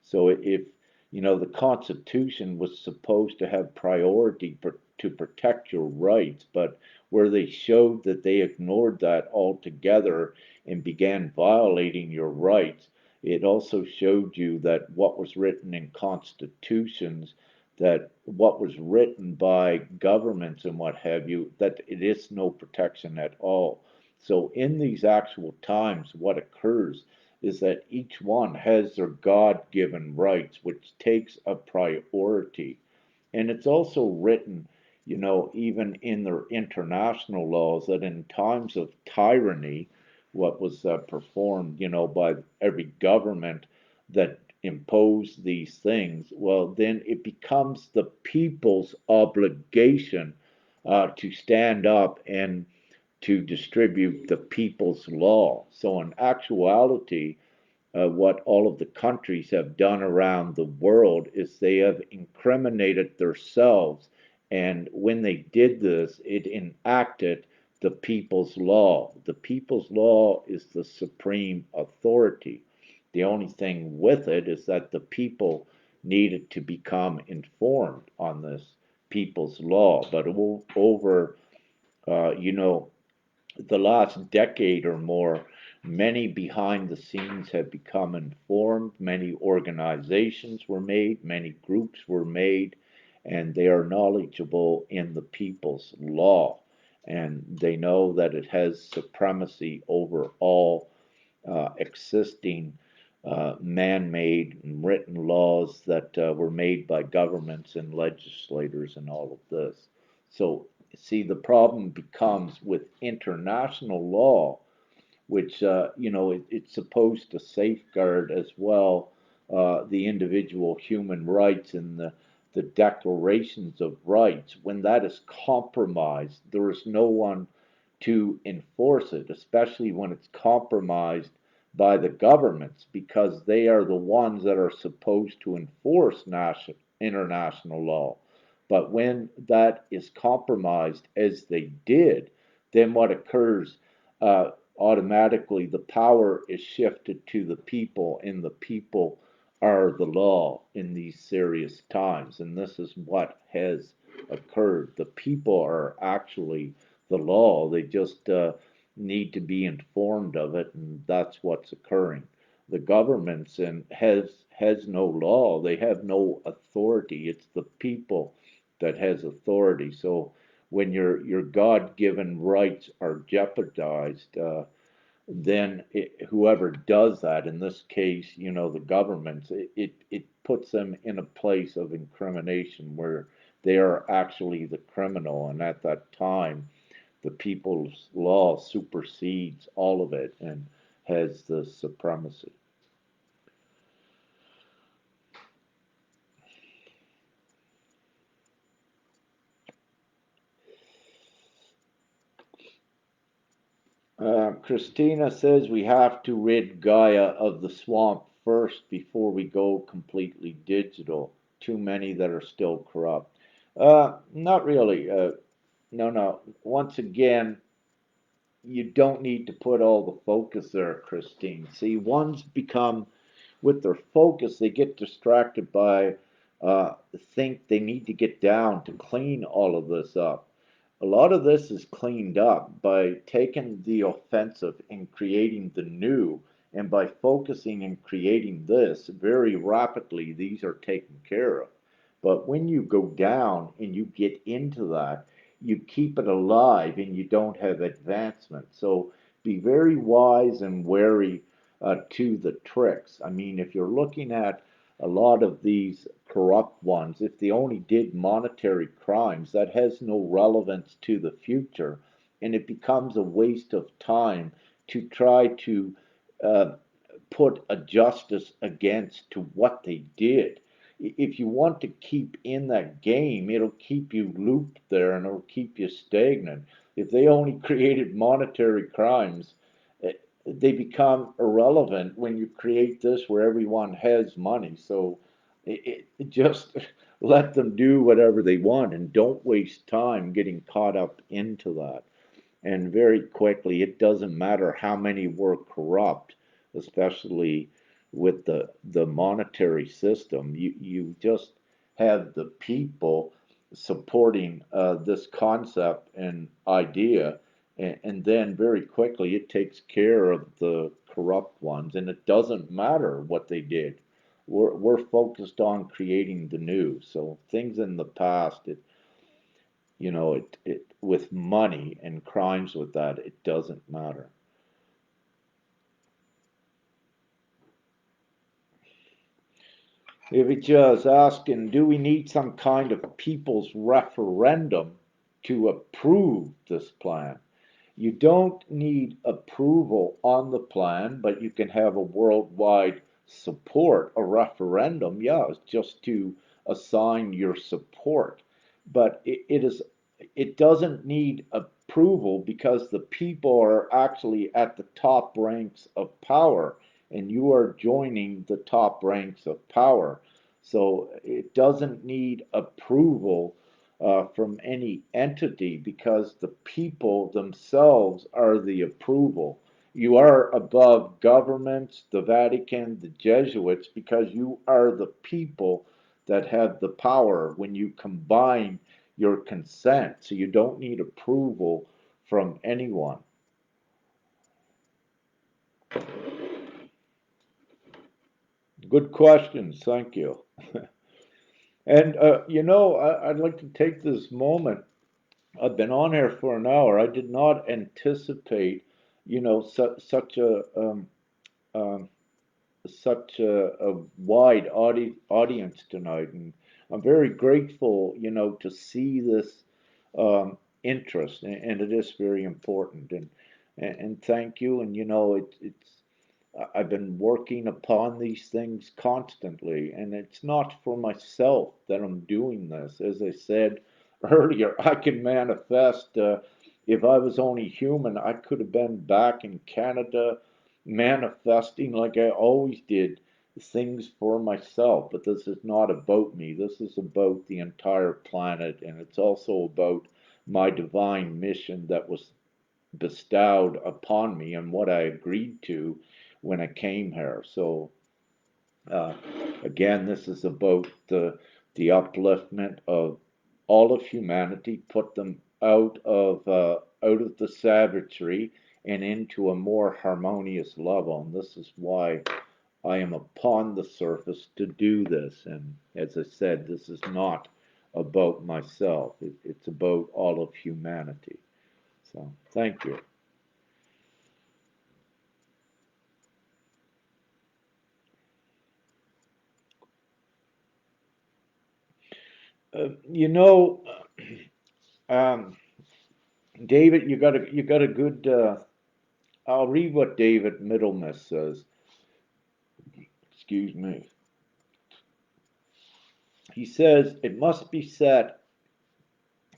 Speaker 1: So if the Constitution was supposed to have priority to protect your rights, but where they showed that they ignored that altogether and began violating your rights, it also showed you that what was written in constitutions, that what was written by governments and what have you, that it is no protection at all. So in these actual times, what occurs is that each one has their God given rights, which takes a priority. And it's also written, even in their international laws, that in times of tyranny, what was performed, by every government that imposed these things, well, then it becomes the people's obligation to stand up and to distribute the people's law. So, in actuality, what all of the countries have done around the world is they have incriminated themselves. And when they did this, it enacted the people's law. The people's law is the supreme authority. The only thing with it is that the people needed to become informed on this people's law. But over, you know, the last decade or more, many behind the scenes have become informed, many organizations were made, many groups were made, and they are knowledgeable in the people's law. And they know that it has supremacy over all existing man-made and written laws that were made by governments and legislators and all of this. So, see, the problem becomes with international law, which it's supposed to safeguard as well the individual human rights and the declarations of rights. When that is compromised, there is no one to enforce it, especially when it's compromised by the governments, because they are the ones that are supposed to enforce international law. But when that is compromised, as they did, then what occurs? Automatically, the power is shifted to the people, and the people are the law in these serious times. And this is what has occurred. The people are actually the law. They just need to be informed of it, and that's what's occurring. The governments and has no law. They have no authority. It's the people that has authority. So when your God-given rights are jeopardized, then whoever does that, in this case, the governments, it puts them in a place of incrimination where they are actually the criminal, and at that time the people's law supersedes all of it and has the supremacy. Christina says we have to rid Gaia of the swamp first before we go completely digital. Too many that are still corrupt. Not really. No, no. Once again, you don't need to put all the focus there, Christine. See, one's become with their focus, they get distracted by think they need to get down to clean all of this up. A lot of this is cleaned up by taking the offensive and creating the new, and by focusing and creating this very rapidly, these are taken care of. But when you go down and you get into that, you keep it alive and you don't have advancement. So be very wise and wary to the tricks. I mean, if you're looking at a lot of these corrupt ones, if they only did monetary crimes, that has no relevance to the future, and it becomes a waste of time to try to uh, put a justice against to what they did. If you want to keep in that game, it'll keep you looped there and it'll keep you stagnant. If they only created monetary crimes, they become irrelevant when you create this where everyone has money. So it just let them do whatever they want and don't waste time getting caught up into that. And very quickly, it doesn't matter how many were corrupt, especially with the monetary system. You just have the people supporting this concept and idea, and then very quickly it takes care of the corrupt ones, and it doesn't matter what they did. We're focused on creating the new. So things in the past, it with money and crimes with that, it doesn't matter. If it's just asking, do we need some kind of people's referendum to approve this plan? You don't need approval on the plan, but you can have a worldwide support, a referendum, yeah, just to assign your support. But it doesn't need approval because the people are actually at the top ranks of power, and you are joining the top ranks of power. So it doesn't need approval from any entity because the people themselves are the approval. You are above governments, the Vatican, the Jesuits, because you are the people that have the power when you combine your consent. So you don't need approval from anyone. Good questions. Thank you. And, I'd like to take this moment. I've been on here for an hour. I did not anticipate, such a such a wide audience tonight, and I'm very grateful, to see this interest, and it is very important. And thank you. And I've been working upon these things constantly, and it's not for myself that I'm doing this. As I said earlier, I can manifest. If I was only human, I could have been back in Canada manifesting like I always did things for myself. But this is not about me. This is about the entire planet, and it's also about my divine mission that was bestowed upon me and what I agreed to when I came here. So uh, again, this is about the upliftment of all of humanity, put them out of the savagery and into a more harmonious level. And this is why I am upon the surface to do this. And as I said, this is not about myself. It's about all of humanity. So thank you. You know, um, David, you got a good. I'll read what David Middlemiss says. Excuse me. He says it must be set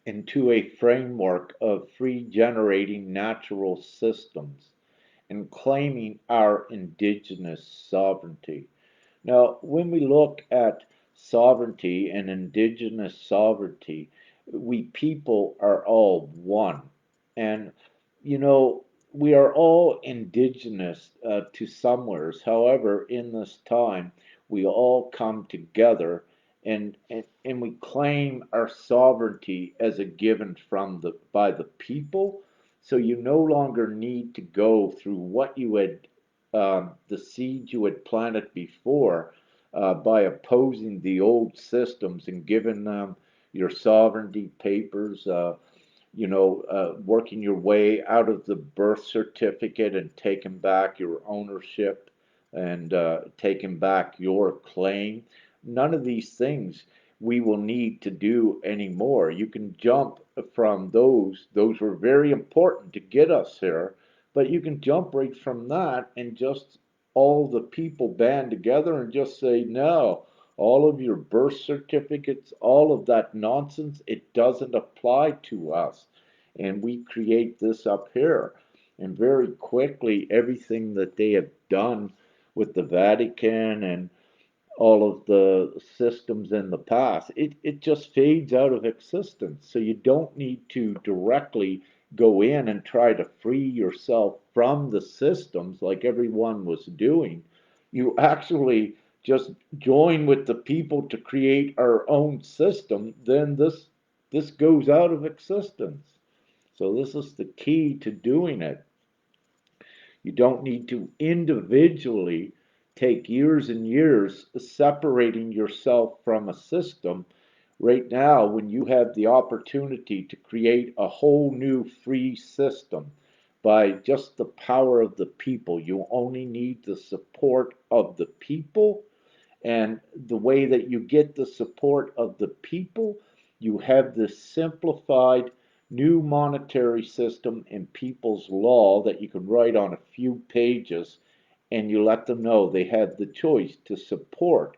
Speaker 1: into a framework of free generating natural systems and claiming our indigenous sovereignty. Now, when we look at sovereignty and indigenous sovereignty, we people are all one. And, you know, we are all indigenous to somewheres. However, in this time, we all come together and we claim our sovereignty as a given from by the people. So you no longer need to go through what you had the seed you had planted before by opposing the old systems and giving them your sovereignty papers, working your way out of the birth certificate and taking back your ownership and taking back your claim. None of these things we will need to do anymore. You can jump from those. Those were very important to get us here, but you can jump right from that and just all the people band together and just say, no, all of your birth certificates, all of that nonsense, it doesn't apply to us. And we create this up here. And very quickly, everything that they have done with the Vatican and all of the systems in the past, it just fades out of existence. So you don't need to directly go in and try to free yourself from the systems like everyone was doing. You actually just join with the people to create our own system, then this goes out of existence. So this is the key to doing it. You don't need to individually take years and years separating yourself from a system. Right now, when you have the opportunity to create a whole new free system by just the power of the people, you only need the support of the people. And the way that you get the support of the people, you have this simplified new monetary system in people's law that you can write on a few pages, and you let them know they have the choice to support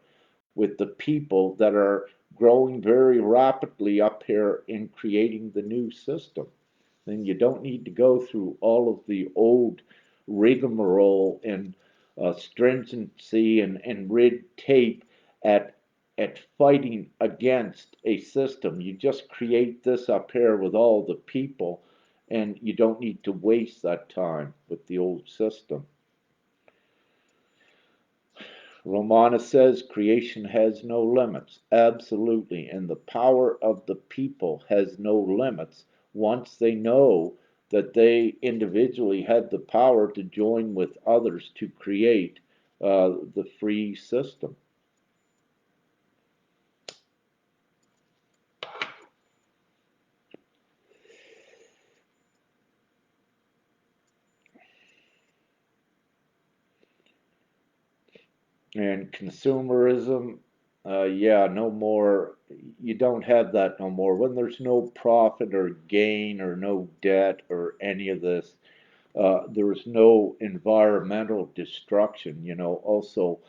Speaker 1: with the people that are growing very rapidly up here in creating the new system. Then you don't need to go through all of the old rigmarole and stringency and red tape at fighting against a system. You just create this up here with all the people, and you don't need to waste that time with the old system. Romana says creation has no limits. Absolutely. And the power of the people has no limits once they know that they individually had the power to join with others to create the free system. And consumerism, yeah, no more. You don't have that no more. When there's no profit or gain or no debt or any of this, there's no environmental destruction. Also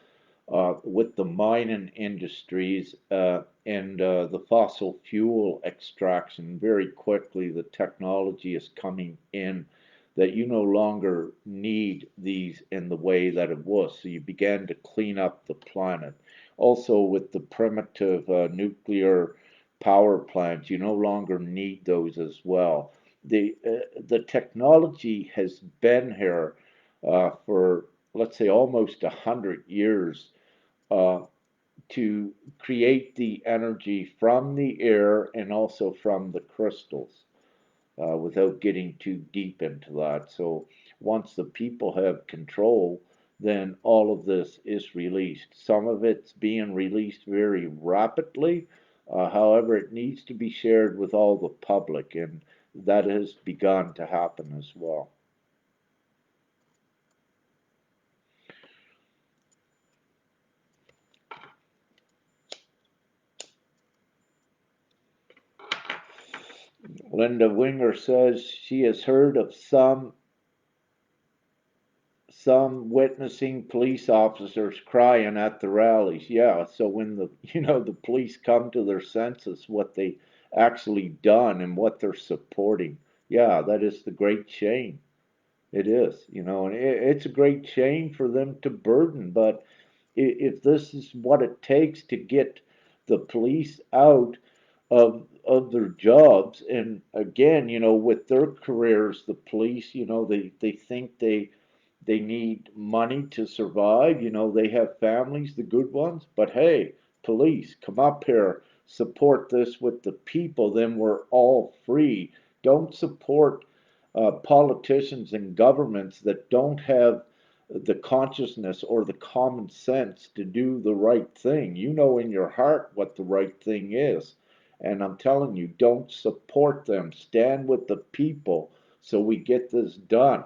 Speaker 1: with the mining industries and the fossil fuel extraction, very quickly the technology is coming in that you no longer need these in the way that it was. So you began to clean up the planet. Also, with the primitive nuclear power plants, you no longer need those as well. The technology has been here for, let's say, almost 100 years uh, to create the energy from the air and also from the crystals without getting too deep into that. So once the people have control, then all of this is released. Some of it's being released very rapidly. However, it needs to be shared with all the public, and that has begun to happen as well. Linda Winger says she has heard of some witnessing police officers crying at the rallies. Yeah, so when the the police come to their senses, what they actually done and what they're supporting. Yeah, that is the great shame. It is, and it's a great shame for them to burden. But if this is what it takes to get the police out of their jobs, and again, with their careers, the police, they think they need money to survive. They have families, the good ones. But hey, police, come up here, support this with the people, then we're all free. Don't support politicians and governments that don't have the consciousness or the common sense to do the right thing. You know in your heart what the right thing is. And I'm telling you, don't support them. Stand with the people so we get this done.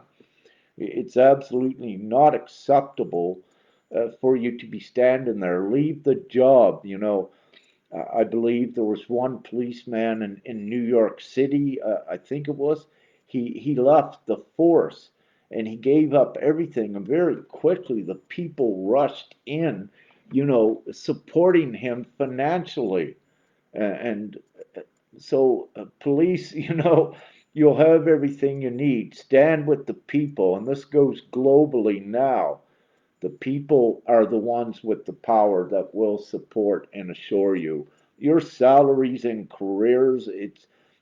Speaker 1: It's absolutely not acceptable for you to be standing there. Leave the job. I believe there was one policeman in New York City, I think it was. He left the force and he gave up everything. And very quickly, the people rushed in, supporting him financially. And so, police, you'll have everything you need. Stand with the people. And this goes globally now. The people are the ones with the power that will support and assure you. Your salaries and careers,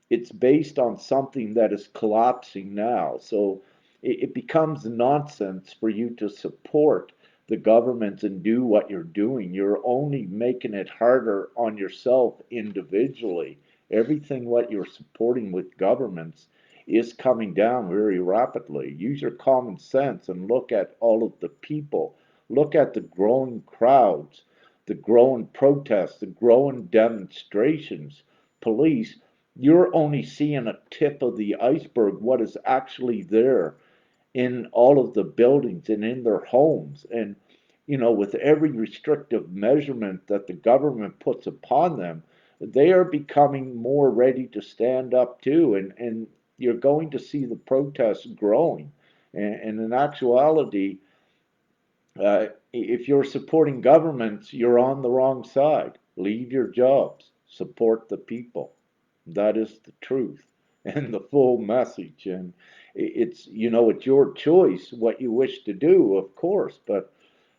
Speaker 1: it's based on something that is collapsing now. So it becomes nonsense for you to support the government and do what you're doing. You're only making it harder on yourself individually. Everything what you're supporting with governments is coming down very rapidly. Use your common sense and look at all of the people. Look at the growing crowds, the growing protests, the growing demonstrations. Police, you're only seeing a tip of the iceberg, what is actually there in all of the buildings and in their homes. And, with every restrictive measurement that the government puts upon them, they are becoming more ready to stand up too. And you're going to see the protests growing. And in actuality, if you're supporting governments, you're on the wrong side. Leave your jobs, support the people. That is the truth and the full message. And it's your choice what you wish to do, of course, but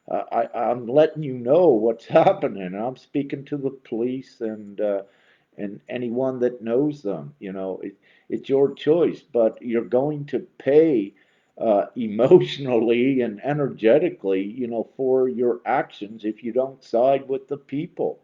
Speaker 1: I'm letting you know what's happening. I'm speaking to the police and anyone that knows them. It's your choice, but you're going to pay emotionally and energetically, for your actions if you don't side with the people.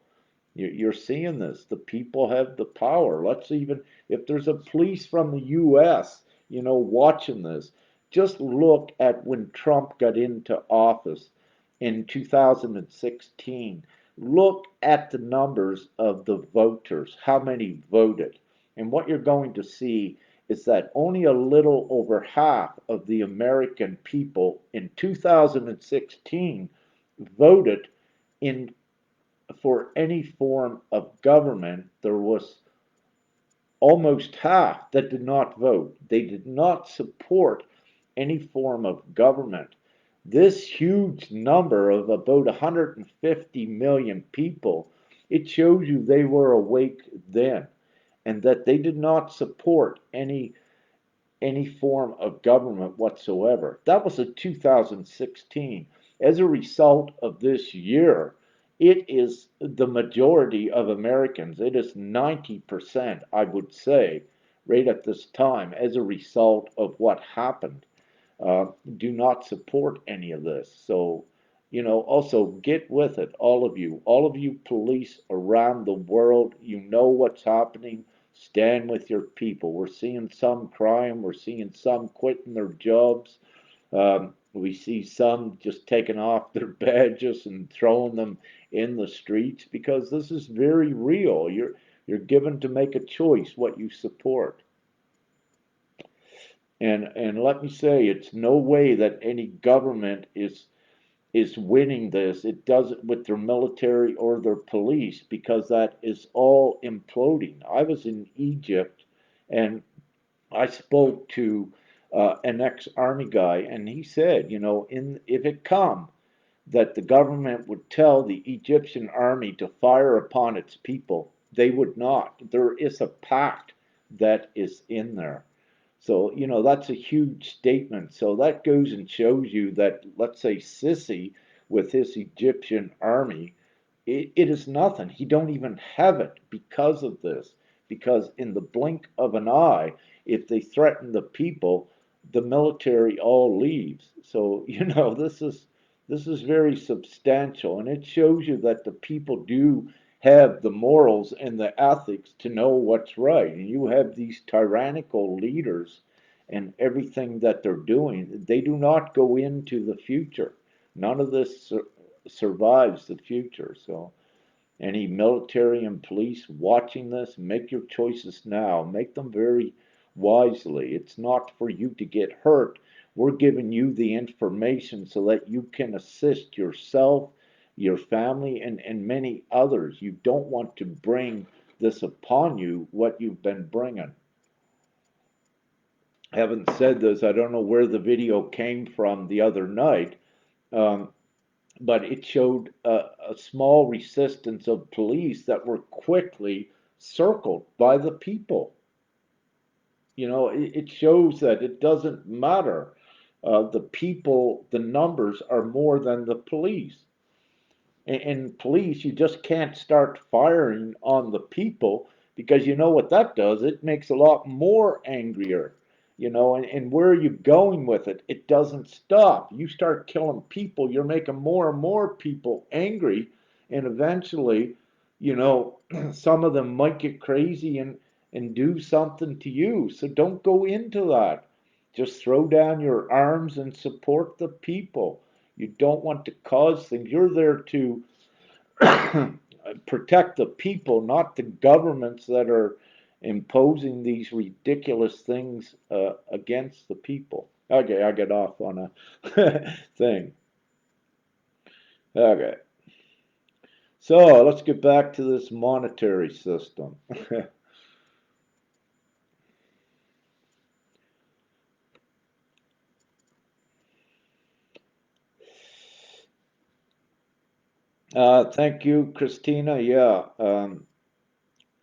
Speaker 1: You're seeing this. The people have the power. Let's even, if there's a police from the U.S., watching this, just look at when Trump got into office in 2016. Look at the numbers of the voters, how many voted. And what you're going to see is that only a little over half of the American people in 2016 voted in for any form of government. There was almost half that did not vote. They did not support any form of government. This huge number of about 150 million people, it shows you they were awake then and that they did not support any form of government whatsoever. That was in 2016. As a result of this year, it is the majority of Americans, it is 90%, I would say, right at this time, as a result of what happened, do not support any of this. So, also get with it, all of you police around the world, you know what's happening. Stand with your people. We're seeing some crime, we're seeing some quitting their jobs. We see some just taking off their badges and throwing them in the streets because this is very real. You're given to make a choice what you support. And let me say, it's no way that any government is winning this. It does it with their military or their police because that is all imploding. I was in Egypt and I spoke to an ex-army guy, and he said, if it come that the government would tell the Egyptian army to fire upon its people, they would not. There is a pact that is in there. So, that's a huge statement. So that goes and shows you that, let's say, Sisi with his Egyptian army, it is nothing. He don't even have it because of this. Because in the blink of an eye, if they threaten the people, the military all leaves. So, this is very substantial, and it shows you that the people do have the morals and the ethics to know what's right. And you have these tyrannical leaders and everything that they're doing, they do not go into the future. None of this survives the future. So, any military and police watching this, make your choices now. Make them very wisely. It's not for you to get hurt. We're giving you the information so that you can assist yourself, your family, and many others. You don't want to bring this upon you, what you've been bringing. Having said this, I don't know where the video came from the other night, um, but it showed a small resistance of police that were quickly circled by the people. It shows that it doesn't matter. The people, the numbers are more than the police. And police, you just can't start firing on the people because you know what that does? It makes a lot more angrier. And where are you going with it? It doesn't stop. You start killing people, you're making more and more people angry, and eventually, some of them might get crazy and do something to you. So don't go into that. Just throw down your arms and support the people. You don't want to cause things. You're there to protect the people, not the governments that are imposing these ridiculous things against the people. Okay, I get off on a thing. Okay, so let's get back to this monetary system. Thank you, Christina.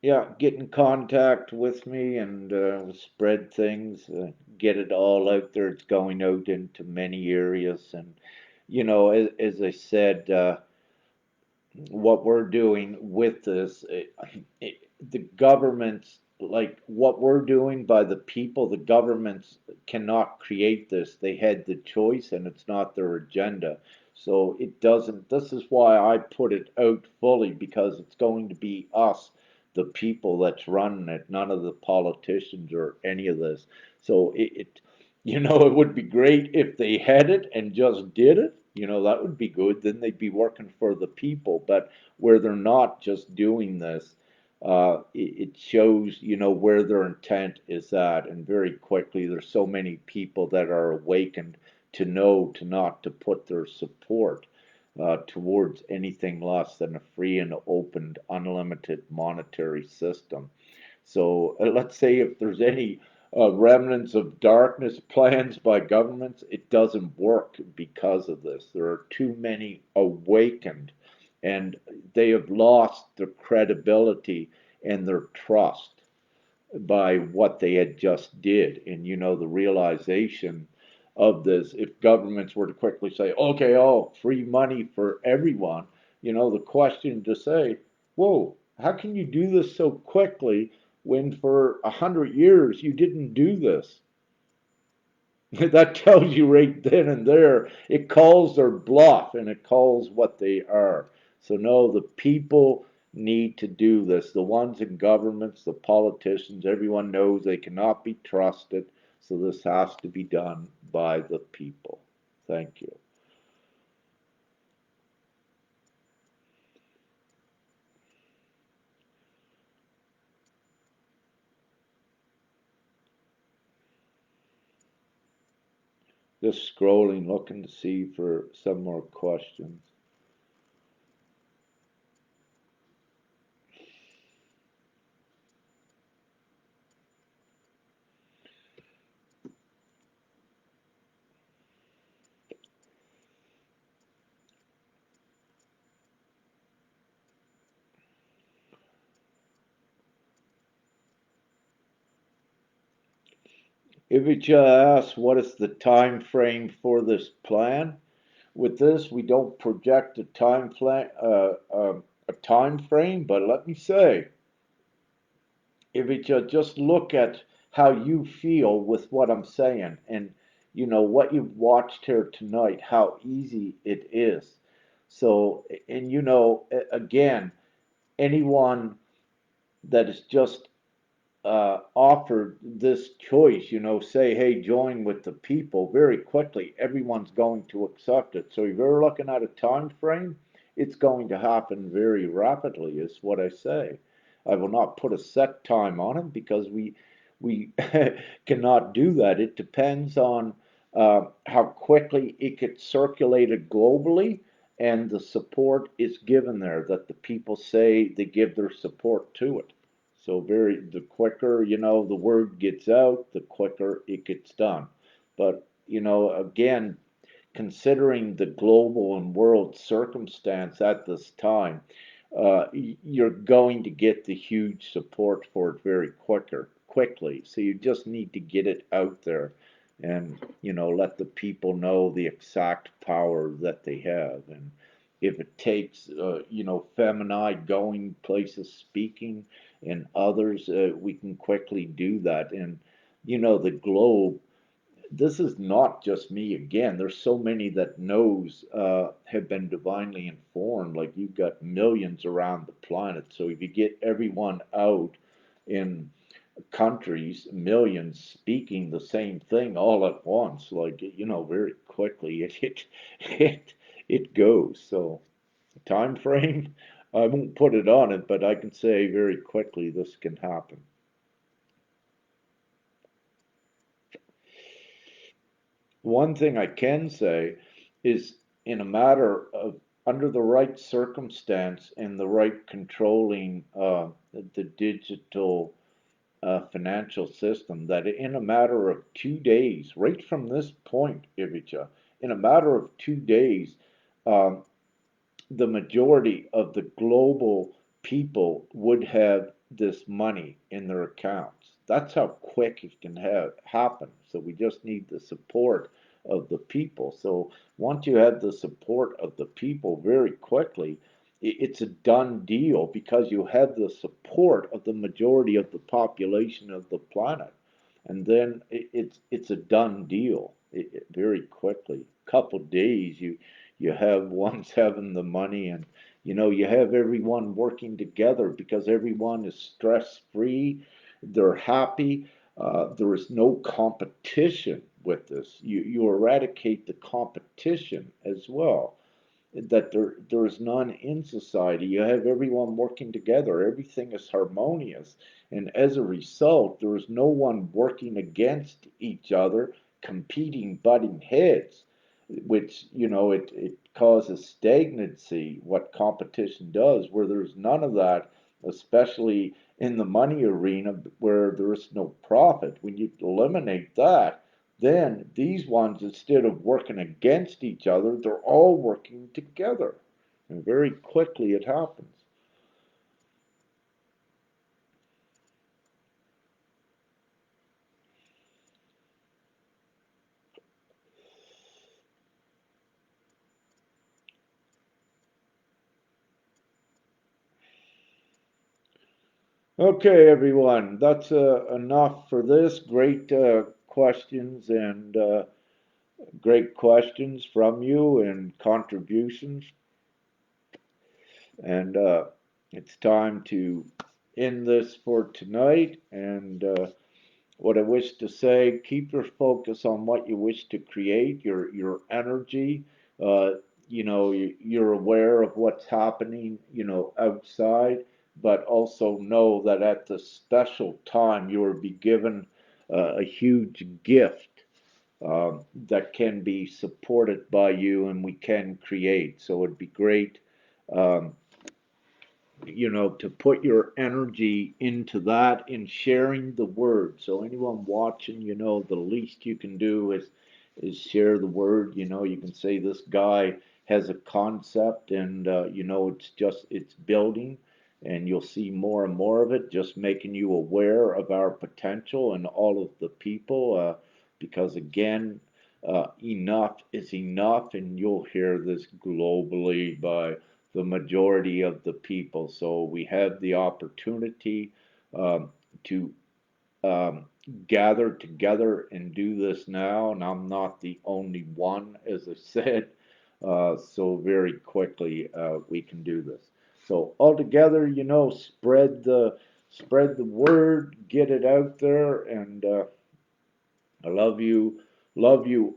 Speaker 1: Yeah, get in contact with me and spread things, get it all out there. It's going out into many areas, and as I said, what we're doing with this, the governments, like what we're doing by the people, the governments cannot create this. They had the choice, and it's not their agenda. So it doesn't. This is why I put it out fully because it's going to be us, the people that's running it, none of the politicians or any of this. So it would be great if they had it and just did it. That would be good. Then they'd be working for the people. But where they're not just doing this, it shows, where their intent is at. And very quickly, there's so many people that are awakened to know to not to put their support. towards anything less than a free and open, unlimited monetary system. So let's say if there's any remnants of darkness plans by governments, it doesn't work because of this. There are too many awakened, and they have lost their credibility and their trust by what they had just did. And the realization of this, if governments were to quickly say, okay, oh, free money for everyone, the question to say, whoa, how can you do this so quickly when for 100 years you didn't do this? That tells you right then and there. It calls their bluff and it calls what they are. So, no, the people need to do this. The ones in governments, the politicians, everyone knows they cannot be trusted. So, this has to be done by the people. Thank you. Just scrolling, looking to see for some more questions. Ivica asks, what is the time frame for this plan? With this, we don't project a time frame, but let me say, if you just look at how you feel with what I'm saying, and what you've watched here tonight, how easy it is. So, and again, anyone that is just offered this choice, say, hey, join with the people, very quickly, everyone's going to accept it. So if you're looking at a time frame, it's going to happen very rapidly, is what I say. I will not put a set time on it because we cannot do that. It depends on how quickly it gets circulated globally and the support is given there, that the people say they give their support to it. So the quicker, the word gets out, the quicker it gets done. But, again, considering the global and world circumstance at this time, you're going to get the huge support for it very quickly. So you just need to get it out there and, let the people know the exact power that they have. And if it takes, Feminine going places speaking and others, we can quickly do that. And, the globe, this is not just me again. There's so many that knows have been divinely informed. Like you've got millions around the planet. So if you get everyone out in countries, millions speaking the same thing all at once, like very quickly it goes. So time frame, I won't put it on it, but I can say very quickly this can happen. One thing I can say is in a matter of under the right circumstance and the right controlling the digital financial system, that in a matter of 2 days, right from this point, Ivica, in a matter of 2 days, um, the majority of the global people would have this money in their accounts. That's how quick it can happen. So we just need the support of the people. So once you have the support of the people very quickly, it's a done deal because you have the support of the majority of the population of the planet. And then it's a done deal very quickly. Couple days, you have ones having the money, and you have everyone working together because everyone is stress free, they're happy, there is no competition with this. You eradicate the competition as well, that there is none in society. You have everyone working together, everything is harmonious, and as a result there is no one working against each other, competing, butting heads. which, it causes stagnancy, what competition does, where there's none of that, especially in the money arena where there's no profit. When you eliminate that, then these ones, instead of working against each other, they're all working together. And very quickly it happens. Okay, everyone, that's enough for this. Great questions and great questions from you and contributions. And it's time to end this for tonight. And what I wish to say, keep your focus on what you wish to create, your energy. Uh, you're aware of what's happening, outside, but also know that at the special time you will be given a huge gift that can be supported by you and we can create. So it'd be great um, to put your energy into that in sharing the word. So anyone watching, the least you can do is share the word. You can say this guy has a concept, and it's building, and you'll see more and more of it, just making you aware of our potential and all of the people. Because again, enough is enough, and you'll hear this globally by the majority of the people. So we have the opportunity to um, gather together and do this now, and I'm not the only one, as I said. So very quickly we can do this. So all together, spread the word, get it out there, and I love you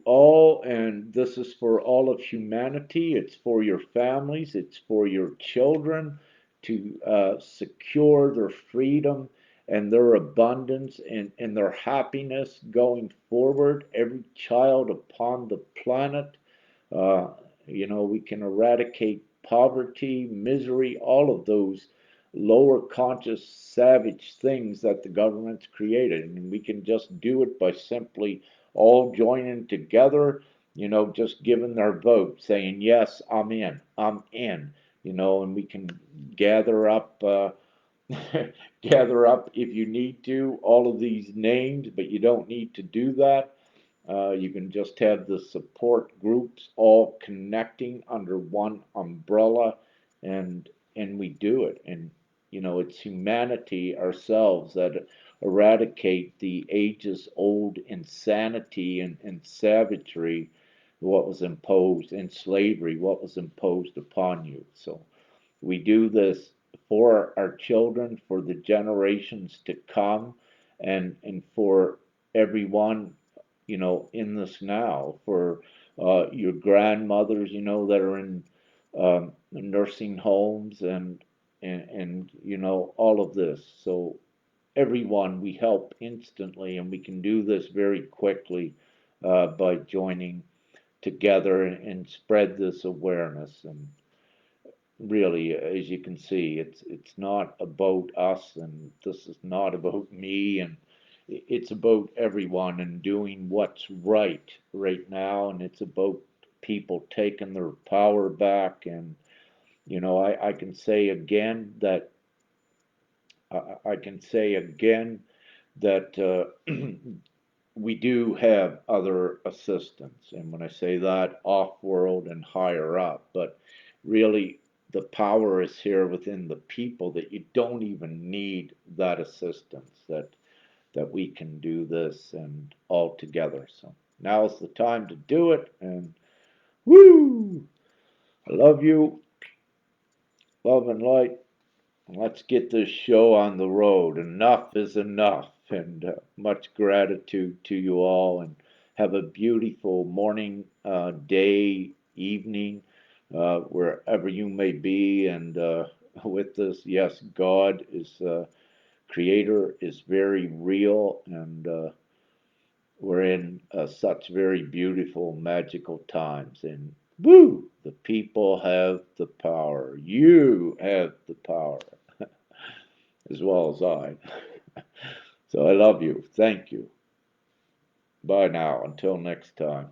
Speaker 1: all, and this is for all of humanity. It's for your families, it's for your children to secure their freedom and their abundance and their happiness going forward. Every child upon the planet, uh, we can eradicate poverty, misery, all of those lower conscious savage things that the government's created. And we can just do it by simply all joining together, just giving our vote, saying, yes, I'm in, and we can gather up. Gather up if you need to all of these names, but you don't need to do that. You can just have the support groups all connecting under one umbrella, and we do it. And it's humanity ourselves that eradicate the ages old insanity and savagery, what was imposed, and slavery, what was imposed upon you. So we do this for our children, for the generations to come, and for everyone, in this now, for your grandmothers, that are in nursing homes and all of this. So everyone we help instantly, and we can do this very quickly by joining together and spread this awareness. And really, as you can see, it's not about us, and this is not about me, and it's about everyone and doing what's right now, and it's about people taking their power back. And I can say again that I can say again that we do have other assistants, and when I say that, off world and higher up, but really the power is here within the people, that you don't even need that assistance, that we can do this and all together. So now's the time to do it, and woo! I love you, love and light. Let's get this show on the road. Enough is enough. And much gratitude to you all. And have a beautiful morning, day, evening, wherever you may be. And with this, yes, God is Creator is very real. And we're in such very beautiful, magical times, and woo, the people have the power. You have the power, as well as I. So I love you. Thank you. Bye now. Until next time.